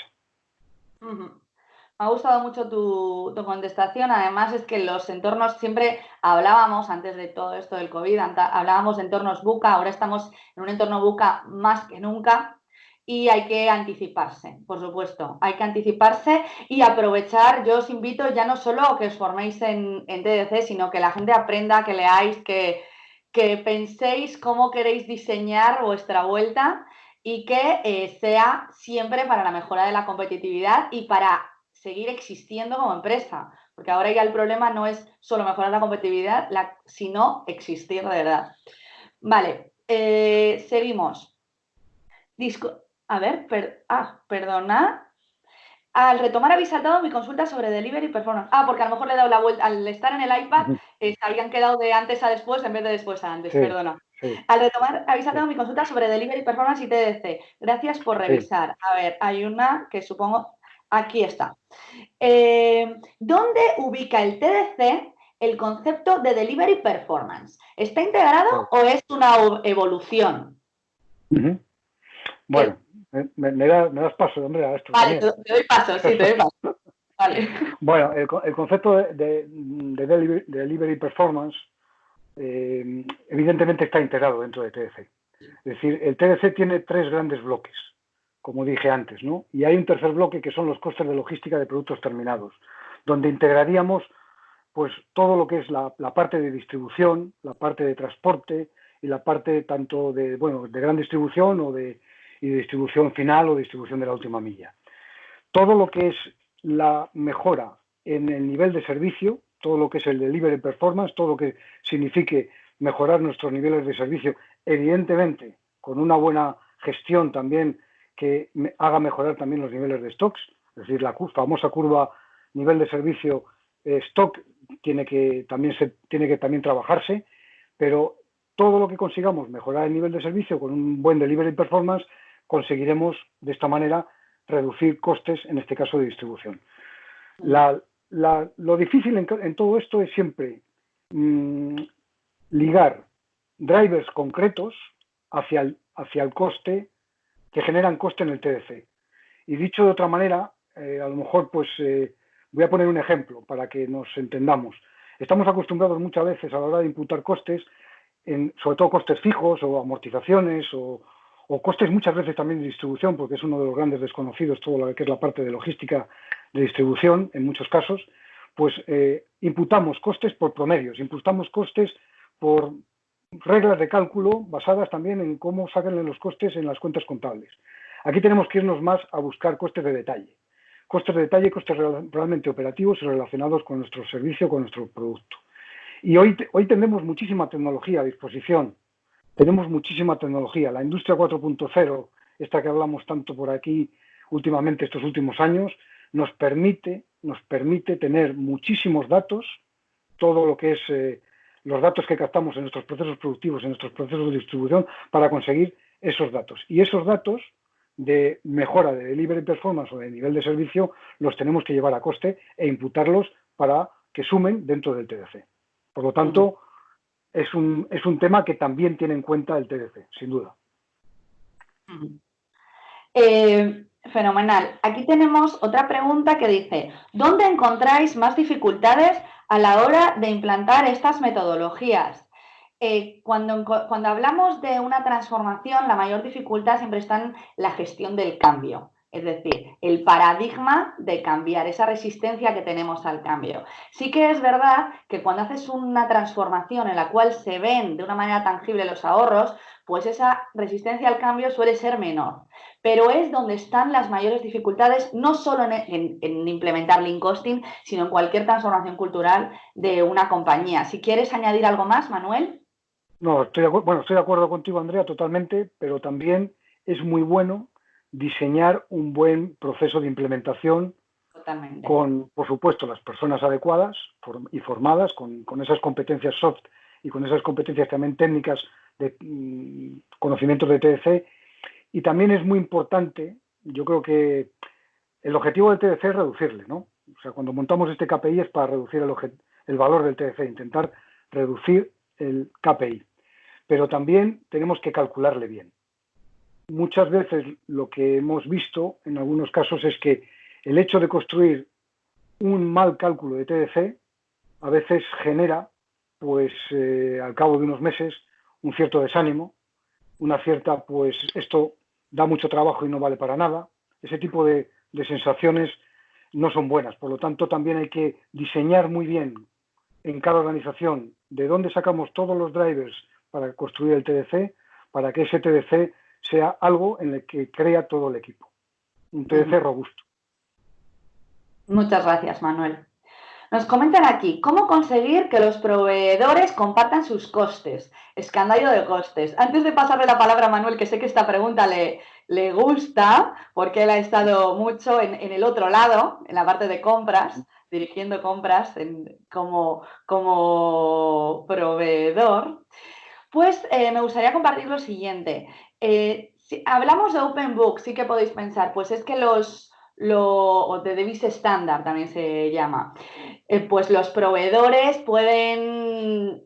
Speaker 3: Me ha gustado mucho tu contestación. Además, es que los entornos, siempre hablábamos, antes de todo esto del COVID, hablábamos de entornos VUCA, ahora estamos en un entorno VUCA más que nunca y hay que anticiparse, por supuesto. Hay que anticiparse y aprovechar. Yo os invito ya no solo a que os forméis en TDC, sino que la gente aprenda, que leáis, que penséis cómo queréis diseñar vuestra vuelta y que sea siempre para la mejora de la competitividad y para seguir existiendo como empresa, porque ahora ya el problema no es solo mejorar la competitividad, sino existir de verdad. Vale, seguimos. A ver, perdona. Al retomar habéis saltado mi consulta sobre delivery performance. Porque a lo mejor le he dado la vuelta. Al estar en el iPad, habían quedado de antes a después en vez de después a antes, sí, perdona. Sí. Al retomar habéis saltado mi consulta sobre delivery performance y TDC. Gracias por revisar. Sí. A ver, hay una que supongo... Aquí está. ¿Dónde ubica el TDC el concepto de delivery performance? ¿Está integrado o es una evolución?
Speaker 2: Bueno, me das paso, hombre, a esto.
Speaker 3: Vale, también. Te doy paso, sí, te doy paso. Vale.
Speaker 2: Bueno, el concepto de delivery performance evidentemente está integrado dentro de TDC. Es decir, el TDC tiene 3 grandes bloques, como dije antes, ¿no? Y hay un tercer bloque que son los costes de logística de productos terminados, donde integraríamos pues todo lo que es la parte de distribución, la parte de transporte y la parte tanto de, bueno, de gran distribución y de distribución final o distribución de la última milla. Todo lo que es la mejora en el nivel de servicio, todo lo que es el delivery performance, todo lo que signifique mejorar nuestros niveles de servicio, evidentemente con una buena gestión también que haga mejorar también los niveles de stocks, es decir, la famosa curva nivel de servicio stock tiene que también trabajarse, pero todo lo que consigamos mejorar el nivel de servicio con un buen delivery performance, conseguiremos de esta manera reducir costes, en este caso de distribución. Lo difícil en todo esto es siempre ligar drivers concretos hacia el coste, que generan coste en el TDC. Y dicho de otra manera, a lo mejor pues voy a poner un ejemplo para que nos entendamos. Estamos acostumbrados muchas veces a la hora de imputar costes, sobre todo costes fijos o amortizaciones o costes muchas veces también de distribución, porque es uno de los grandes desconocidos, todo lo que es la parte de logística de distribución, en muchos casos, pues imputamos costes por promedios, imputamos costes por reglas de cálculo basadas también en cómo sacan los costes en las cuentas contables. Aquí tenemos que irnos más a buscar costes de detalle, costes realmente operativos y relacionados con nuestro servicio, con nuestro producto. Y hoy tenemos muchísima tecnología a disposición. Tenemos muchísima tecnología. La industria 4.0, esta que hablamos tanto por aquí últimamente, estos últimos años, nos permite tener muchísimos datos, todo lo que es los datos que captamos en nuestros procesos productivos, en nuestros procesos de distribución, para conseguir esos datos. Y esos datos de mejora de delivery performance o de nivel de servicio los tenemos que llevar a coste e imputarlos para que sumen dentro del TDC. Por lo tanto, es un tema que también tiene en cuenta el TDC, sin duda.
Speaker 3: Fenomenal. Aquí tenemos otra pregunta que dice: ¿dónde encontráis más dificultades a la hora de implantar estas metodologías? Cuando hablamos de una transformación, la mayor dificultad siempre está en la gestión del cambio. Es decir, el paradigma de cambiar, esa resistencia que tenemos al cambio. Sí que es verdad que cuando haces una transformación en la cual se ven de una manera tangible los ahorros, pues esa resistencia al cambio suele ser menor. Pero es donde están las mayores dificultades, no solo en implementar Lean Costing, sino en cualquier transformación cultural de una compañía. Si quieres añadir algo más, Manuel.
Speaker 2: No, estoy de acuerdo contigo, Andrea, totalmente, pero también es muy bueno diseñar un buen proceso de implementación. Totalmente. Con, por supuesto, las personas adecuadas y formadas, con esas competencias soft y con esas competencias también técnicas de conocimientos de TDC. Y también es muy importante, yo creo que el objetivo del TDC es reducirle, ¿no? O sea, cuando montamos este KPI es para reducir el valor del TDC, intentar reducir el KPI. Pero también tenemos que calcularle bien. Muchas veces lo que hemos visto en algunos casos es que el hecho de construir un mal cálculo de TDC a veces genera, pues al cabo de unos meses, un cierto desánimo, una cierta, pues esto da mucho trabajo y no vale para nada. Ese tipo de sensaciones no son buenas. Por lo tanto, también hay que diseñar muy bien en cada organización de dónde sacamos todos los drivers para construir el TDC, para que ese TDC sea algo en el que crea todo el equipo. Un TDC robusto.
Speaker 3: Muchas gracias, Manuel. Nos comentan aquí: ¿cómo conseguir que los proveedores compartan sus costes? Escandallo de costes. Antes de pasarle la palabra a Manuel, que sé que esta pregunta le gusta, porque él ha estado mucho en el otro lado, en la parte de compras, dirigiendo compras como proveedor, pues me gustaría compartir lo siguiente. Si hablamos de Open Book, sí que podéis pensar, pues es que o de devise estándar también se llama, pues los proveedores pueden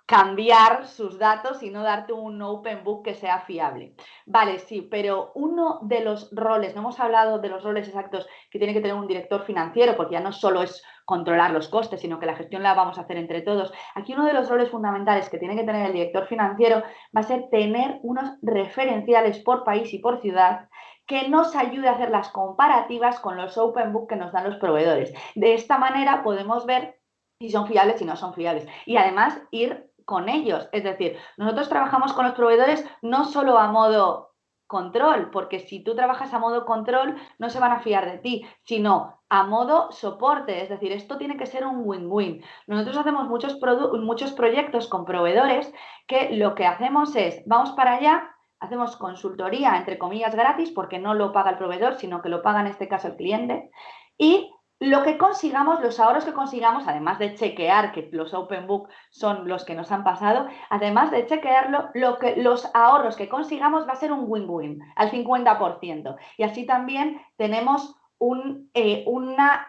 Speaker 3: cambiar sus datos y no darte un open book que sea fiable. Vale, sí, pero uno de los roles, no hemos hablado de los roles exactos que tiene que tener un director financiero, porque ya no solo es controlar los costes, sino que la gestión la vamos a hacer entre todos. Aquí uno de los roles fundamentales que tiene que tener el director financiero va a ser tener unos referenciales por país y por ciudad que nos ayude a hacer las comparativas con los open book que nos dan los proveedores. De esta manera podemos ver si son fiables y no son fiables. Y además ir con ellos. Es decir, nosotros trabajamos con los proveedores no solo a modo control, porque si tú trabajas a modo control no se van a fiar de ti, sino a modo soporte. Es decir, esto tiene que ser un win-win. Nosotros hacemos muchos proyectos con proveedores que lo que hacemos es, vamos para allá, hacemos consultoría, entre comillas, gratis, porque no lo paga el proveedor, sino que lo paga en este caso el cliente, y lo que consigamos, los ahorros que consigamos, además de chequear que los open book son los que nos han pasado, además de chequearlo, los ahorros que consigamos va a ser un win-win al 50%. Y así también tenemos una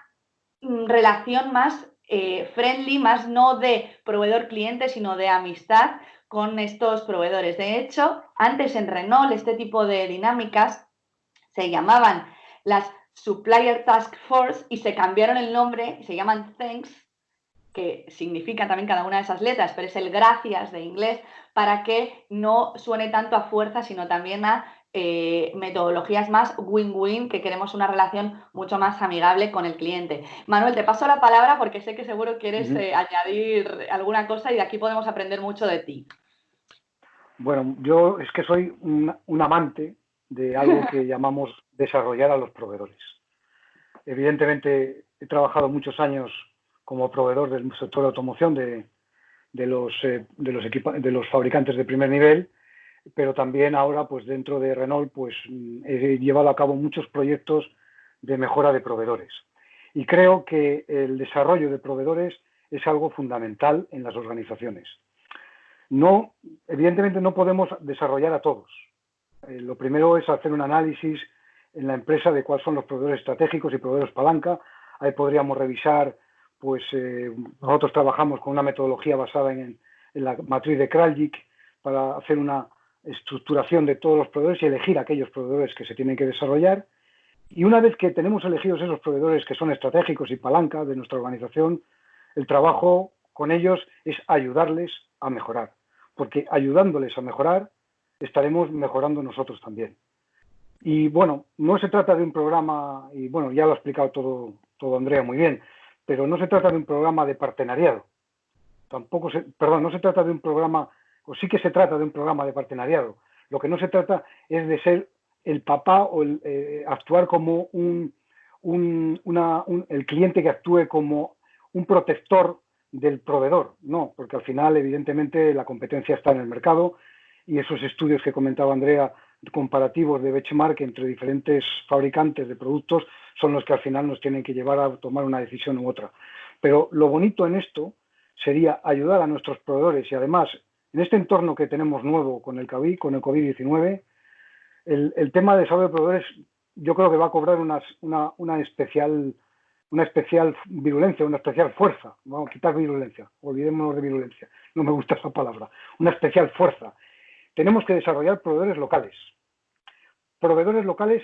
Speaker 3: relación más friendly, más no de proveedor-cliente, sino de amistad con estos proveedores. De hecho, antes en Renault este tipo de dinámicas se llamaban las Supplier Task Force y se cambiaron el nombre, se llaman Thanks, que significa también cada una de esas letras, pero es el gracias de inglés, para que no suene tanto a fuerza, sino también a metodologías más win-win, que queremos una relación mucho más amigable con el cliente. Manuel, te paso la palabra porque sé que seguro quieres añadir alguna cosa y de aquí podemos aprender mucho de ti.
Speaker 2: Bueno, yo es que soy un amante de algo que llamamos desarrollar a los proveedores. Evidentemente, he trabajado muchos años como proveedor del sector de automoción de los fabricantes de primer nivel, pero también ahora, pues dentro de Renault, pues he llevado a cabo muchos proyectos de mejora de proveedores. Y creo que el desarrollo de proveedores es algo fundamental en las organizaciones. No, evidentemente no podemos desarrollar a todos. Lo primero es hacer un análisis en la empresa de cuáles son los proveedores estratégicos y proveedores palanca. Ahí podríamos revisar, pues nosotros trabajamos con una metodología basada en la matriz de Kraljic para hacer una estructuración de todos los proveedores y elegir aquellos proveedores que se tienen que desarrollar. Y una vez que tenemos elegidos esos proveedores que son estratégicos y palanca de nuestra organización, el trabajo con ellos es ayudarles a mejorar, porque ayudándoles a mejorar estaremos mejorando nosotros también. Y bueno, no se trata de un programa, y bueno, ya lo ha explicado todo Andrea muy bien, pero no se trata de un programa de partenariado. No se trata de un programa, o sí que se trata de un programa de partenariado. Lo que no se trata es de ser el papá o actuar como el cliente que actúe como un protector del proveedor. No, porque al final, evidentemente, la competencia está en el mercado y esos estudios que comentaba Andrea, comparativos de benchmark entre diferentes fabricantes de productos, son los que al final nos tienen que llevar a tomar una decisión u otra. Pero lo bonito en esto sería ayudar a nuestros proveedores y además, en este entorno que tenemos nuevo con el COVID-19, el tema de desarrollo de proveedores yo creo que va a cobrar una especial virulencia, una especial fuerza. Vamos a quitar virulencia, olvidémonos de virulencia, no me gusta esa palabra, una especial fuerza. Tenemos que desarrollar proveedores locales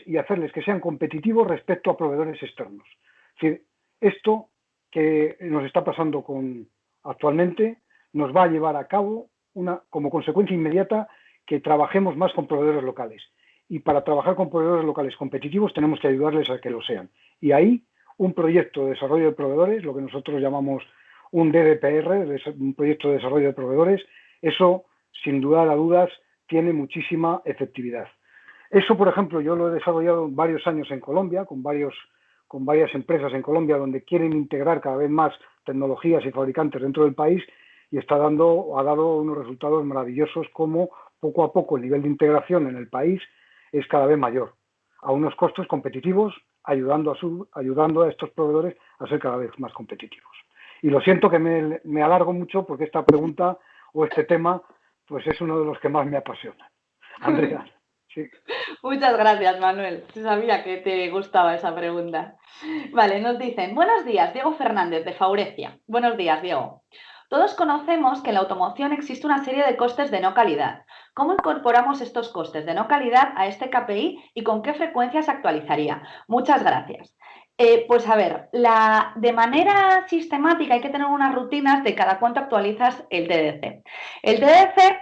Speaker 2: y hacerles que sean competitivos respecto a proveedores externos. Es decir, esto que nos está pasando actualmente nos va a llevar a cabo como consecuencia inmediata que trabajemos más con proveedores locales. Y para trabajar con proveedores locales competitivos tenemos que ayudarles a que lo sean. Y ahí un proyecto de desarrollo de proveedores, lo que nosotros llamamos un DDPR, un proyecto de desarrollo de proveedores, eso sin lugar a dudas tiene muchísima efectividad. Eso, por ejemplo, yo lo he desarrollado varios años en Colombia, con varias empresas en Colombia donde quieren integrar cada vez más tecnologías y fabricantes dentro del país y ha dado unos resultados maravillosos, como poco a poco el nivel de integración en el país es cada vez mayor, a unos costos competitivos, ayudando a estos proveedores a ser cada vez más competitivos. Y lo siento que me alargo mucho porque esta pregunta o este tema pues es uno de los que más me apasiona. Andrea. Sí.
Speaker 3: Muchas gracias, Manuel. Sí sabía que te gustaba esa pregunta. Vale, nos dicen, buenos días, Diego Fernández, de Faurecia. Buenos días, Diego. Todos conocemos que en la automoción existe una serie de costes de no calidad. ¿Cómo incorporamos estos costes de no calidad a este KPI y con qué frecuencia se actualizaría? Muchas gracias. Pues a ver, de manera sistemática hay que tener unas rutinas de cada cuánto actualizas el TDC. El TDC,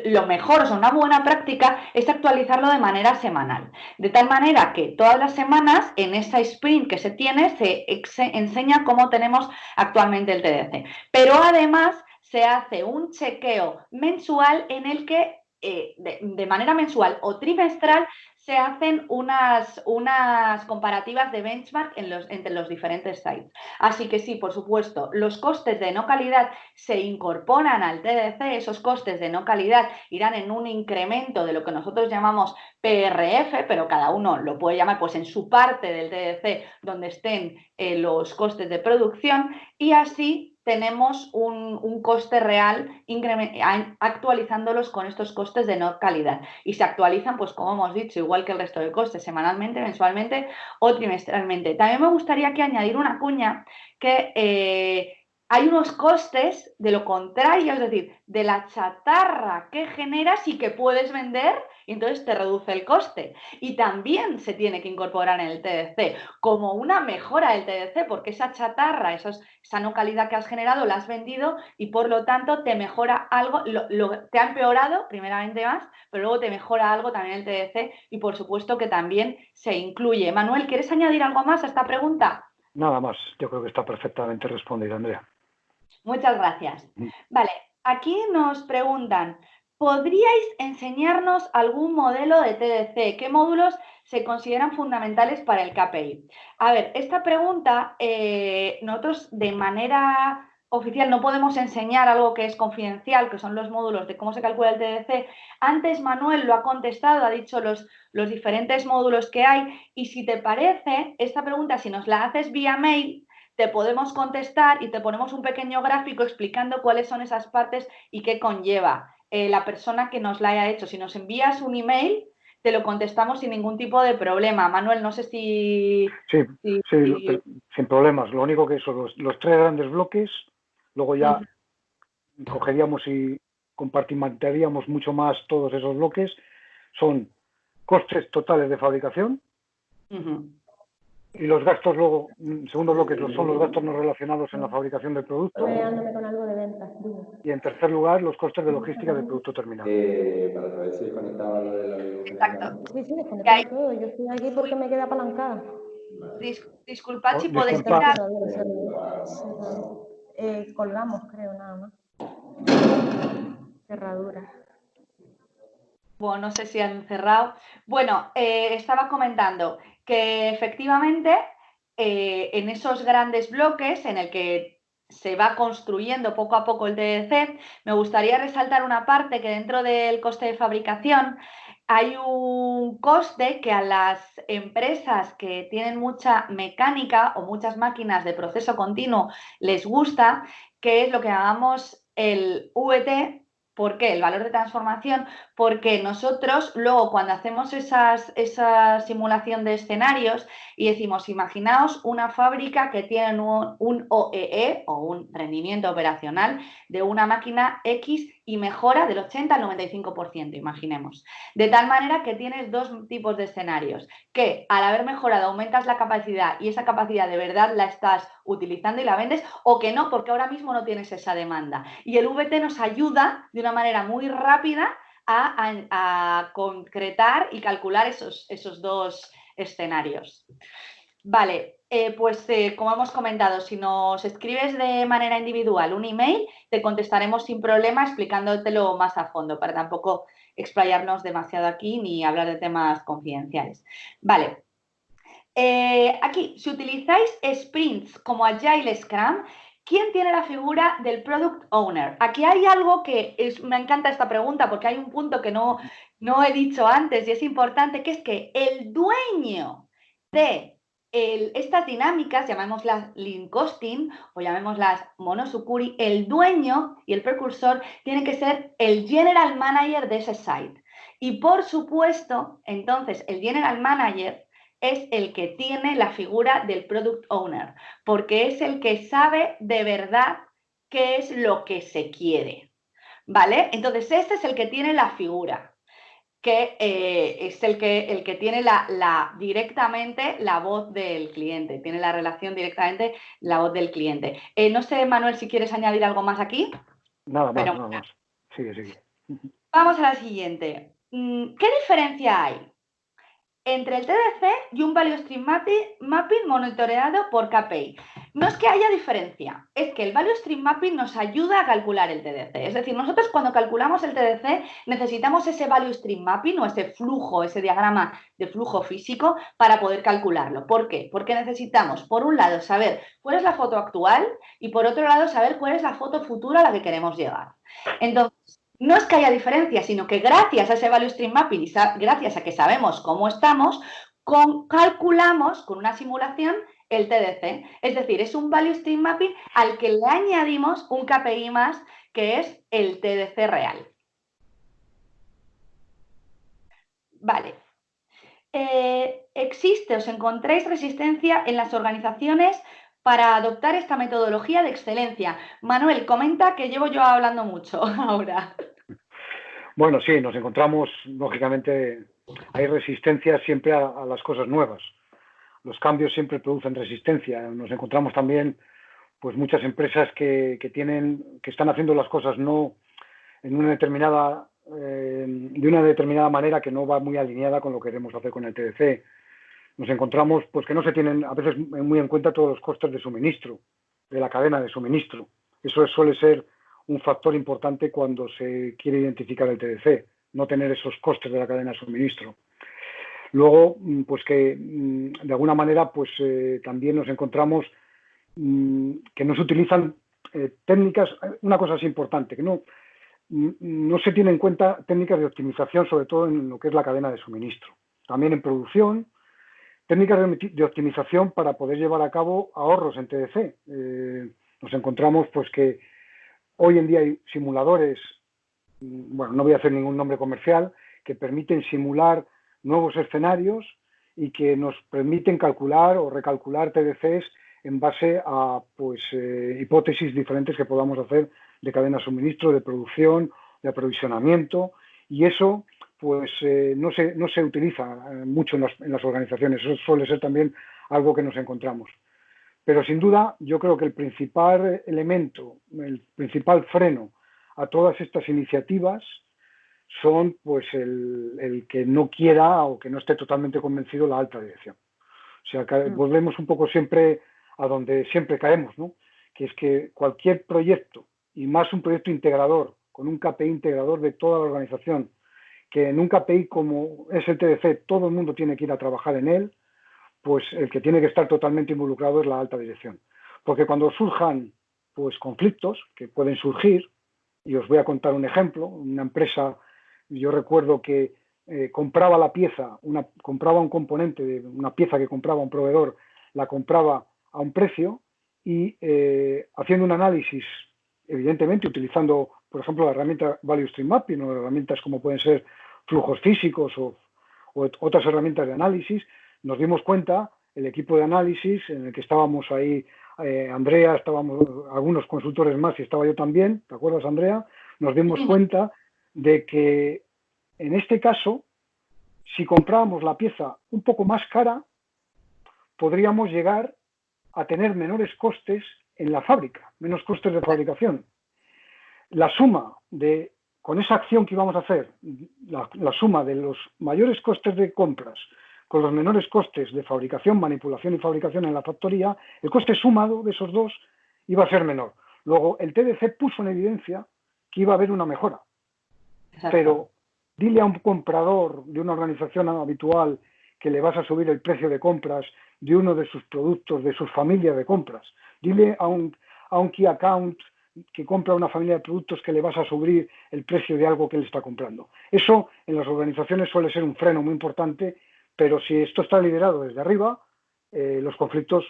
Speaker 3: lo mejor, o sea, una buena práctica es actualizarlo de manera semanal. De tal manera que todas las semanas en esa sprint que se tiene se enseña cómo tenemos actualmente el TDC. Pero además se hace un chequeo mensual en el que de manera mensual o trimestral se hacen unas comparativas de benchmark entre los diferentes sites. Así que sí, por supuesto, los costes de no calidad se incorporan al TDC, esos costes de no calidad irán en un incremento de lo que nosotros llamamos PRF, pero cada uno lo puede llamar pues en su parte del TDC donde estén los costes de producción, y así tenemos un coste real actualizándolos con estos costes de no calidad. Y se actualizan, pues como hemos dicho, igual que el resto de costes, semanalmente, mensualmente o trimestralmente. También me gustaría aquí añadir una cuña que hay unos costes de lo contrario, es decir, de la chatarra que generas y que puedes vender, y entonces te reduce el coste. Y también se tiene que incorporar en el TDC como una mejora del TDC, porque esa chatarra, esa no calidad que has generado, la has vendido y por lo tanto te mejora algo, te ha empeorado primeramente más, pero luego te mejora algo también el TDC y por supuesto que también se incluye. Manuel, ¿quieres añadir algo más a esta pregunta?
Speaker 2: Nada más, yo creo que está perfectamente respondida, Andrea.
Speaker 3: Muchas gracias. Vale, aquí nos preguntan, ¿podríais enseñarnos algún modelo de TDC? ¿Qué módulos se consideran fundamentales para el KPI? A ver, esta pregunta nosotros de manera oficial no podemos enseñar algo que es confidencial, que son los módulos de cómo se calcula el TDC. Antes Manuel lo ha contestado, ha dicho los diferentes módulos que hay, y si te parece, esta pregunta, si nos la haces vía mail, te podemos contestar y te ponemos un pequeño gráfico explicando cuáles son esas partes y qué conlleva la persona que nos la haya hecho. Si nos envías un email, te lo contestamos sin ningún tipo de problema. Manuel, no sé si...
Speaker 2: Sí, sin problemas. Lo único que son los tres grandes bloques, luego ya cogeríamos y compartimentaríamos mucho más todos esos bloques. Son costes totales de fabricación, y los gastos luego, segundo bloque, son los gastos no relacionados en la fabricación del producto.
Speaker 7: Con algo de ventas.
Speaker 2: Y en tercer lugar, los costes de logística del producto terminado.
Speaker 8: Para saber si desconectaba lo de la
Speaker 3: Exacto.
Speaker 7: Sí, desconectado todo. Yo estoy aquí porque me queda apalancada.
Speaker 3: Disculpad si podéis tirar.
Speaker 7: Colgamos, creo, nada más. Cerradura.
Speaker 3: Bueno, no sé si han cerrado. Bueno, estaba comentando que efectivamente en esos grandes bloques en el que se va construyendo poco a poco el TDC, me gustaría resaltar una parte que dentro del coste de fabricación hay un coste que a las empresas que tienen mucha mecánica o muchas máquinas de proceso continuo les gusta, que es lo que llamamos el VT. ¿Por qué? El valor de transformación, porque nosotros luego cuando hacemos esa simulación de escenarios y decimos, imaginaos una fábrica que tiene un OEE o un rendimiento operacional de una máquina X y mejora del 80 al 95%, imaginemos. De tal manera que tienes dos tipos de escenarios, que al haber mejorado aumentas la capacidad y esa capacidad de verdad la estás utilizando y la vendes, o que no, porque ahora mismo no tienes esa demanda. Y el VT nos ayuda de una manera muy rápida a concretar y calcular esos dos escenarios. Vale, pues como hemos comentado, si nos escribes de manera individual un email, te contestaremos sin problema explicándotelo más a fondo, para tampoco explayarnos demasiado aquí ni hablar de temas confidenciales. Vale. Aquí, si utilizáis sprints como Agile Scrum, ¿quién tiene la figura del Product Owner? Aquí hay algo que me encanta esta pregunta porque hay un punto que no he dicho antes y es importante, que es que el dueño de estas dinámicas, llamémoslas Lean Costing o llamémoslas Monosukuri, el dueño y el precursor tiene que ser el General Manager de ese site. Y por supuesto, entonces, el General Manager es el que tiene la figura del Product Owner, porque es el que sabe de verdad qué es lo que se quiere, ¿vale? Entonces, este es el que tiene la figura, que es el que tiene directamente la voz del cliente, tiene la relación directamente la voz del cliente. No sé, Manuel, si quieres añadir algo más aquí.
Speaker 2: Nada más,
Speaker 3: Pero
Speaker 2: nada más. Sigue.
Speaker 3: vamos a la siguiente. ¿Qué diferencia hay entre el TDC y un Value Stream Mapping monitoreado por KPI? No es que haya diferencia, es que el Value Stream Mapping nos ayuda a calcular el TDC. Es decir, nosotros cuando calculamos el TDC necesitamos ese Value Stream Mapping o ese flujo, ese diagrama de flujo físico para poder calcularlo. ¿Por qué? Porque necesitamos, por un lado, saber cuál es la foto actual y por otro lado, saber cuál es la foto futura a la que queremos llegar. Entonces, no es que haya diferencia, sino que gracias a ese Value Stream Mapping y gracias a que sabemos cómo estamos, calculamos con una simulación el TDC. Es decir, es un Value Stream Mapping al que le añadimos un KPI más, que es el TDC real. Vale. ¿Os encontráis resistencia en las organizaciones para adoptar esta metodología de excelencia? Manuel, comenta que llevo yo hablando mucho ahora.
Speaker 2: Bueno, sí, nos encontramos, lógicamente, hay resistencia siempre a las cosas nuevas. Los cambios siempre producen resistencia. Nos encontramos también, pues, muchas empresas que están haciendo las cosas no en una determinada, de una determinada manera que no va muy alineada con lo que queremos hacer con el TDC. Nos encontramos, pues, que no se tienen a veces muy en cuenta todos los costes de suministro, de la cadena de suministro. Eso suele ser un factor importante cuando se quiere identificar el TDC, no tener esos costes de la cadena de suministro. Luego, pues que de alguna manera, pues también nos encontramos que no se utilizan técnicas, una cosa es importante, que no se tiene en cuenta técnicas de optimización, sobre todo en lo que es la cadena de suministro. También en producción, técnicas de optimización para poder llevar a cabo ahorros en TDC. Nos encontramos, pues, que hoy en día hay simuladores, bueno, no voy a hacer ningún nombre comercial, que permiten simular nuevos escenarios y que nos permiten calcular o recalcular TDCs en base a, pues, hipótesis diferentes que podamos hacer de cadena de suministro, de producción, de aprovisionamiento, y eso, pues, no se utiliza mucho en las organizaciones. Eso suele ser también algo que nos encontramos. Pero sin duda, yo creo que el principal elemento, el principal freno a todas estas iniciativas son, pues, el que no quiera o que no esté totalmente convencido la alta dirección. O sea, volvemos un poco siempre a donde siempre caemos, ¿no? Que es que cualquier proyecto, y más un proyecto integrador, con un KPI integrador de toda la organización, que en un KPI como es el TDC, todo el mundo tiene que ir a trabajar en él, pues el que tiene que estar totalmente involucrado es la alta dirección. Porque cuando surjan, pues, conflictos que pueden surgir, y os voy a contar un ejemplo, una empresa, yo recuerdo que compraba la pieza, compraba un componente de una pieza que compraba un proveedor, la compraba a un precio y haciendo un análisis, evidentemente utilizando, por ejemplo, la herramienta Value Stream Mapping o herramientas como pueden ser flujos físicos o otras herramientas de análisis, nos dimos cuenta, el equipo de análisis en el que estábamos ahí, Andrea, estábamos algunos consultores más y estaba yo también, ¿te acuerdas, Andrea? Nos dimos cuenta de que en este caso, si comprábamos la pieza un poco más cara, podríamos llegar a tener menores costes en la fábrica, menos costes de fabricación. La suma con esa acción que íbamos a hacer, la suma de los mayores costes de compras con los menores costes de fabricación, manipulación y fabricación en la factoría, el coste sumado de esos dos iba a ser menor. Luego, el TDC puso en evidencia que iba a haber una mejora. Exacto. Pero dile a un comprador de una organización habitual que le vas a subir el precio de compras de uno de sus productos, de sus familias de compras. Dile a un key account que compra una familia de productos que le vas a subir el precio de algo que él está comprando. Eso en las organizaciones suele ser un freno muy importante, pero si esto está liderado desde arriba, los conflictos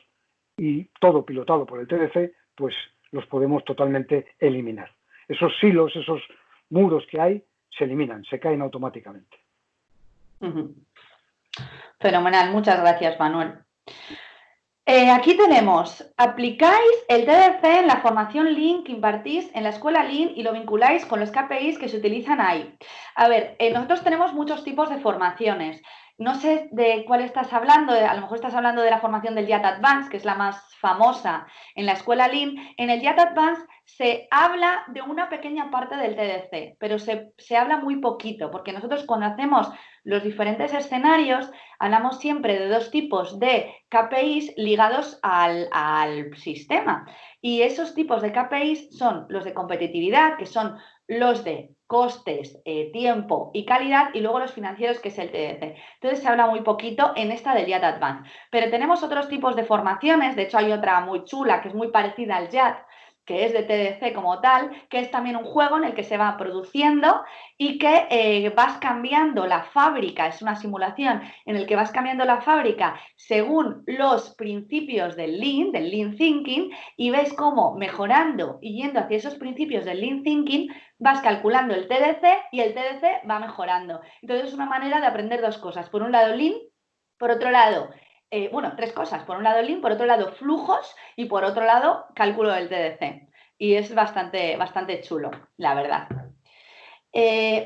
Speaker 2: y todo pilotado por el TDC, pues los podemos totalmente eliminar. Esos silos, esos muros que hay, se eliminan, se caen automáticamente.
Speaker 3: Fenomenal, muchas gracias, Manuel. Aquí tenemos, aplicáis el TDC en la formación Lean que impartís en la escuela Lean y lo vinculáis con los KPIs que se utilizan ahí. A ver, nosotros tenemos muchos tipos de formaciones. No sé de cuál estás hablando, a lo mejor estás hablando de la formación del YAT Advance, que es la más famosa en la escuela Lean. En el YAT Advance se habla de una pequeña parte del TDC, pero se habla muy poquito, porque nosotros cuando hacemos los diferentes escenarios hablamos siempre de dos tipos de KPIs ligados al sistema. Y esos tipos de KPIs son los de competitividad, que son los de costes, tiempo y calidad, y luego los financieros, que es el TDC. Entonces se habla muy poquito en esta del YAT Advance. Pero tenemos otros tipos de formaciones, de hecho hay otra muy chula que es muy parecida al YAT, que es de TDC como tal, que es también un juego en el que se va produciendo y que vas cambiando la fábrica, es una simulación en el que vas cambiando la fábrica según los principios del Lean Thinking, y ves cómo mejorando y yendo hacia esos principios del Lean Thinking vas calculando el TDC y el TDC va mejorando. Entonces es una manera de aprender dos cosas. Por un lado Lean, por otro lado, bueno, tres cosas. Por un lado Lean, por otro lado flujos y por otro lado cálculo del TDC. Y es bastante, bastante chulo, la verdad.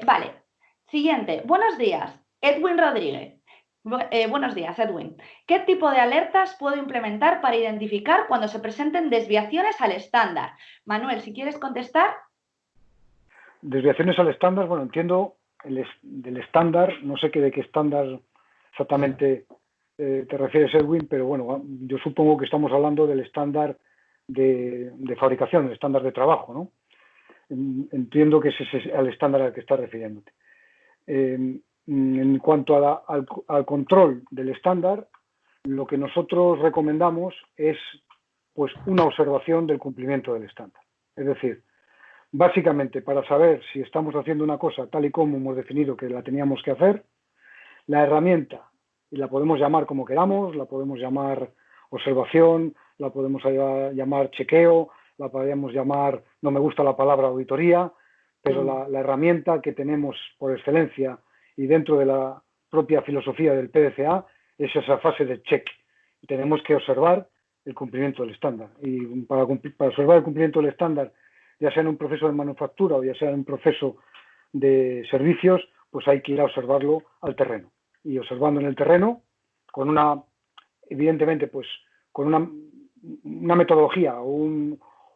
Speaker 3: Vale, siguiente. Buenos días, Edwin Rodríguez. Buenos días, Edwin. ¿Qué tipo de alertas puedo implementar para identificar cuando se presenten desviaciones al estándar? Manuel, si quieres contestar.
Speaker 2: Desviaciones al estándar, bueno, entiendo del estándar, no sé de qué estándar exactamente te refieres, Edwin, pero bueno, yo supongo que estamos hablando del estándar de fabricación, el estándar de trabajo, ¿no? Entiendo que ese es el estándar al que estás refiriéndote. En cuanto al control del estándar, lo que nosotros recomendamos es pues una observación del cumplimiento del estándar. Es decir, básicamente para saber si estamos haciendo una cosa tal y como hemos definido que la teníamos que hacer, la herramienta, y la podemos llamar como queramos, la podemos llamar observación, la podemos llamar chequeo, la podemos llamar, no me gusta la palabra auditoría, pero la herramienta que tenemos por excelencia y dentro de la propia filosofía del PDCA es esa fase de check. Tenemos que observar el cumplimiento del estándar. Y para observar el cumplimiento del estándar, ya sea en un proceso de manufactura o ya sea en un proceso de servicios, pues hay que ir a observarlo al terreno. Y observando en el terreno, con una, evidentemente, pues con una metodología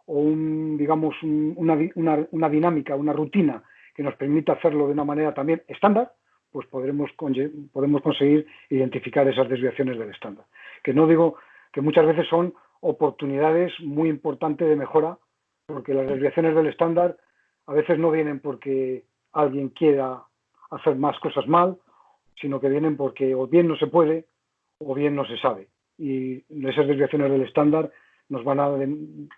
Speaker 2: digamos, una dinámica, una rutina que nos permita hacerlo de una manera también estándar, pues podemos conseguir identificar esas desviaciones del estándar. Que no digo que muchas veces son oportunidades muy importantes de mejora, porque las desviaciones del estándar a veces no vienen porque alguien quiera hacer más cosas mal, sino que vienen porque o bien no se puede o bien no se sabe. Y esas desviaciones del estándar nos van a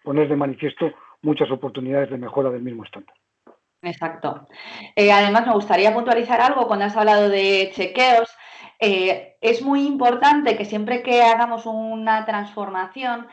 Speaker 2: poner de manifiesto muchas oportunidades de mejora del mismo estándar.
Speaker 3: Exacto. Además, me gustaría puntualizar algo cuando has hablado de chequeos. Es muy importante que siempre que hagamos una transformación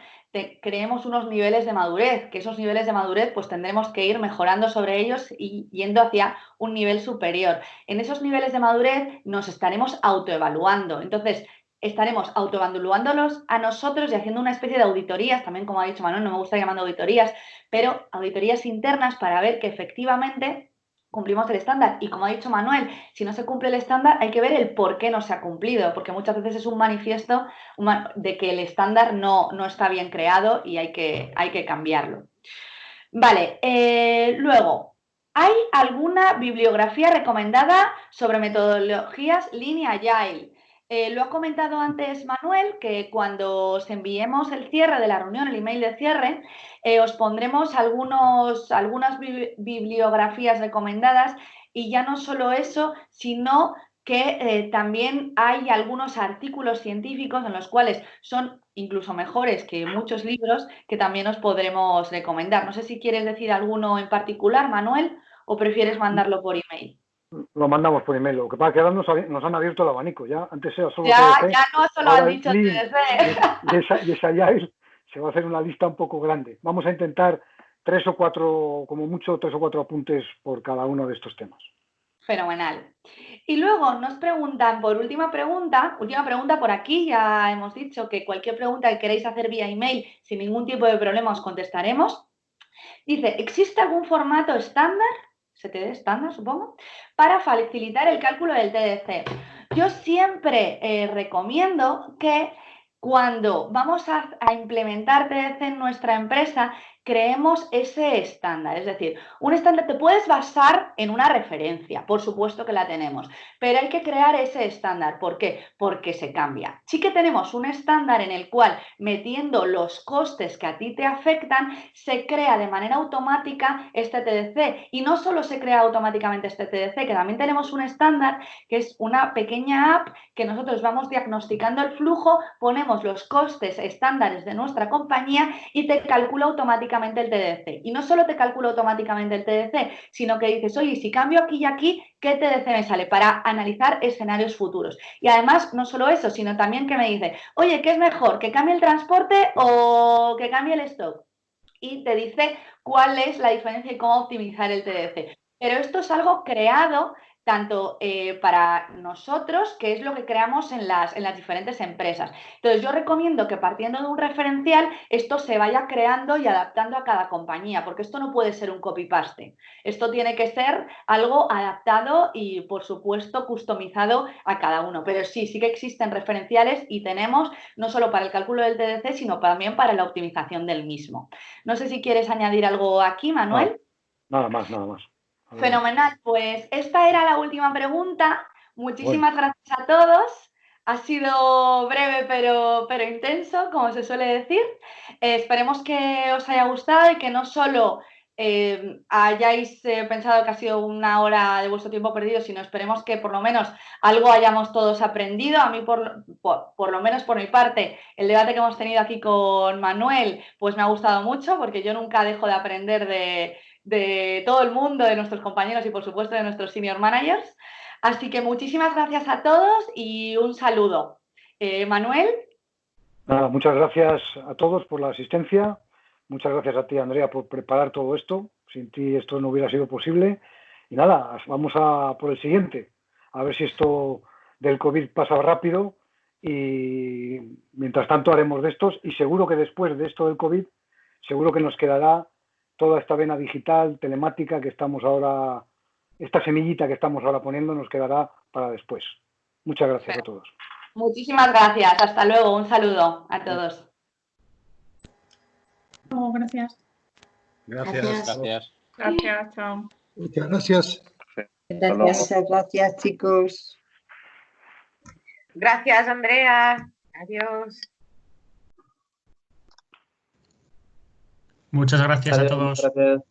Speaker 3: creemos unos niveles de madurez, que esos niveles de madurez pues tendremos que ir mejorando sobre ellos y yendo hacia un nivel superior. En esos niveles de madurez nos estaremos autoevaluando. Entonces, estaremos autoevaluándolos a nosotros y haciendo una especie de auditorías, también como ha dicho Manuel, no me gusta llamando auditorías, pero auditorías internas para ver que efectivamente cumplimos el estándar. Y como ha dicho Manuel, si no se cumple el estándar hay que ver el por qué no se ha cumplido, porque muchas veces es un manifiesto de que el estándar no está bien creado y hay que cambiarlo. Vale, luego, ¿hay alguna bibliografía recomendada sobre metodologías Lean y Agile? Lo ha comentado antes Manuel, que cuando os enviemos el cierre de la reunión, el email de cierre, os pondremos algunas bibliografías recomendadas, y ya no solo eso, sino que también hay algunos artículos científicos en los cuales son incluso mejores que muchos libros que también os podremos recomendar. No sé si quieres decir alguno en particular, Manuel, o prefieres mandarlo por email.
Speaker 2: Lo mandamos por email. Lo que pasa es que ahora nos han abierto el abanico. Ya antes era solo
Speaker 3: TDC,
Speaker 2: TDC,
Speaker 3: ya no solo han dicho
Speaker 2: TDC. Y esa Agile se va a hacer una lista un poco grande. Vamos a intentar 3 o 4, como mucho 3 o 4 apuntes por cada uno de estos temas.
Speaker 3: Fenomenal. Y luego nos preguntan por última pregunta por aquí, ya hemos dicho que cualquier pregunta que queráis hacer vía email sin ningún tipo de problema os contestaremos. Dice, ¿existe algún formato estándar, STD estándar supongo, para facilitar el cálculo del TDC? Yo siempre recomiendo que cuando vamos a implementar TDC en nuestra empresa, creemos ese estándar. Es decir, un estándar te puedes basar en una referencia, por supuesto que la tenemos, pero hay que crear ese estándar. ¿Por qué? Porque se cambia. Sí que tenemos un estándar en el cual, metiendo los costes que a ti te afectan, se crea de manera automática este TDC. Y no solo se crea automáticamente este TDC, que también tenemos un estándar que es una pequeña app que nosotros vamos diagnosticando el flujo, ponemos los costes estándares de nuestra compañía y te calcula automáticamente el TDC. Y no solo te calcula automáticamente el TDC, sino que dices, oye, si cambio aquí y aquí, ¿qué TDC me sale? Para analizar escenarios futuros. Y además, no solo eso, sino también que me dice, oye, ¿qué es mejor? ¿Que cambie el transporte o que cambie el stock? Y te dice cuál es la diferencia y cómo optimizar el TDC. Pero esto es algo creado tanto para nosotros, que es lo que creamos en las diferentes empresas. Entonces, yo recomiendo que partiendo de un referencial, esto se vaya creando y adaptando a cada compañía, porque esto no puede ser un copy-paste. Esto tiene que ser algo adaptado y, por supuesto, customizado a cada uno. Pero sí que existen referenciales y tenemos no solo para el cálculo del TDC, sino también para la optimización del mismo. No sé si quieres añadir algo aquí, Manuel.
Speaker 2: No, nada más, nada más.
Speaker 3: Fenomenal, pues esta era la última pregunta. Muchísimas gracias a todos. Ha sido breve pero intenso, como se suele decir. Esperemos que os haya gustado y que no solo hayáis pensado que ha sido una hora de vuestro tiempo perdido, sino esperemos que por lo menos algo hayamos todos aprendido. A mí, por lo menos por mi parte, el debate que hemos tenido aquí con Manuel, pues me ha gustado mucho, porque yo nunca dejo de aprender de todo el mundo, de nuestros compañeros y por supuesto de nuestros senior managers. Así que muchísimas gracias a todos y un saludo. Manuel.
Speaker 2: Nada, muchas gracias a todos por la asistencia. Muchas gracias a ti, Andrea, por preparar todo esto. Sin ti esto no hubiera sido posible. Y nada, vamos a por el siguiente. A ver si esto del COVID pasa rápido y mientras tanto haremos de estos. Y seguro que después de esto del COVID, seguro que nos quedará toda esta vena digital, telemática que estamos ahora, esta semillita que estamos ahora poniendo nos quedará para después. Muchas gracias a todos.
Speaker 3: Muchísimas gracias. Hasta luego. Un saludo a todos.
Speaker 5: Oh, gracias.
Speaker 1: Gracias.
Speaker 5: Gracias, chao.
Speaker 6: Muchas gracias.
Speaker 9: Muchas gracias, chicos.
Speaker 10: Gracias, Andrea. Adiós.
Speaker 11: Muchas gracias a todos.
Speaker 8: Gracias.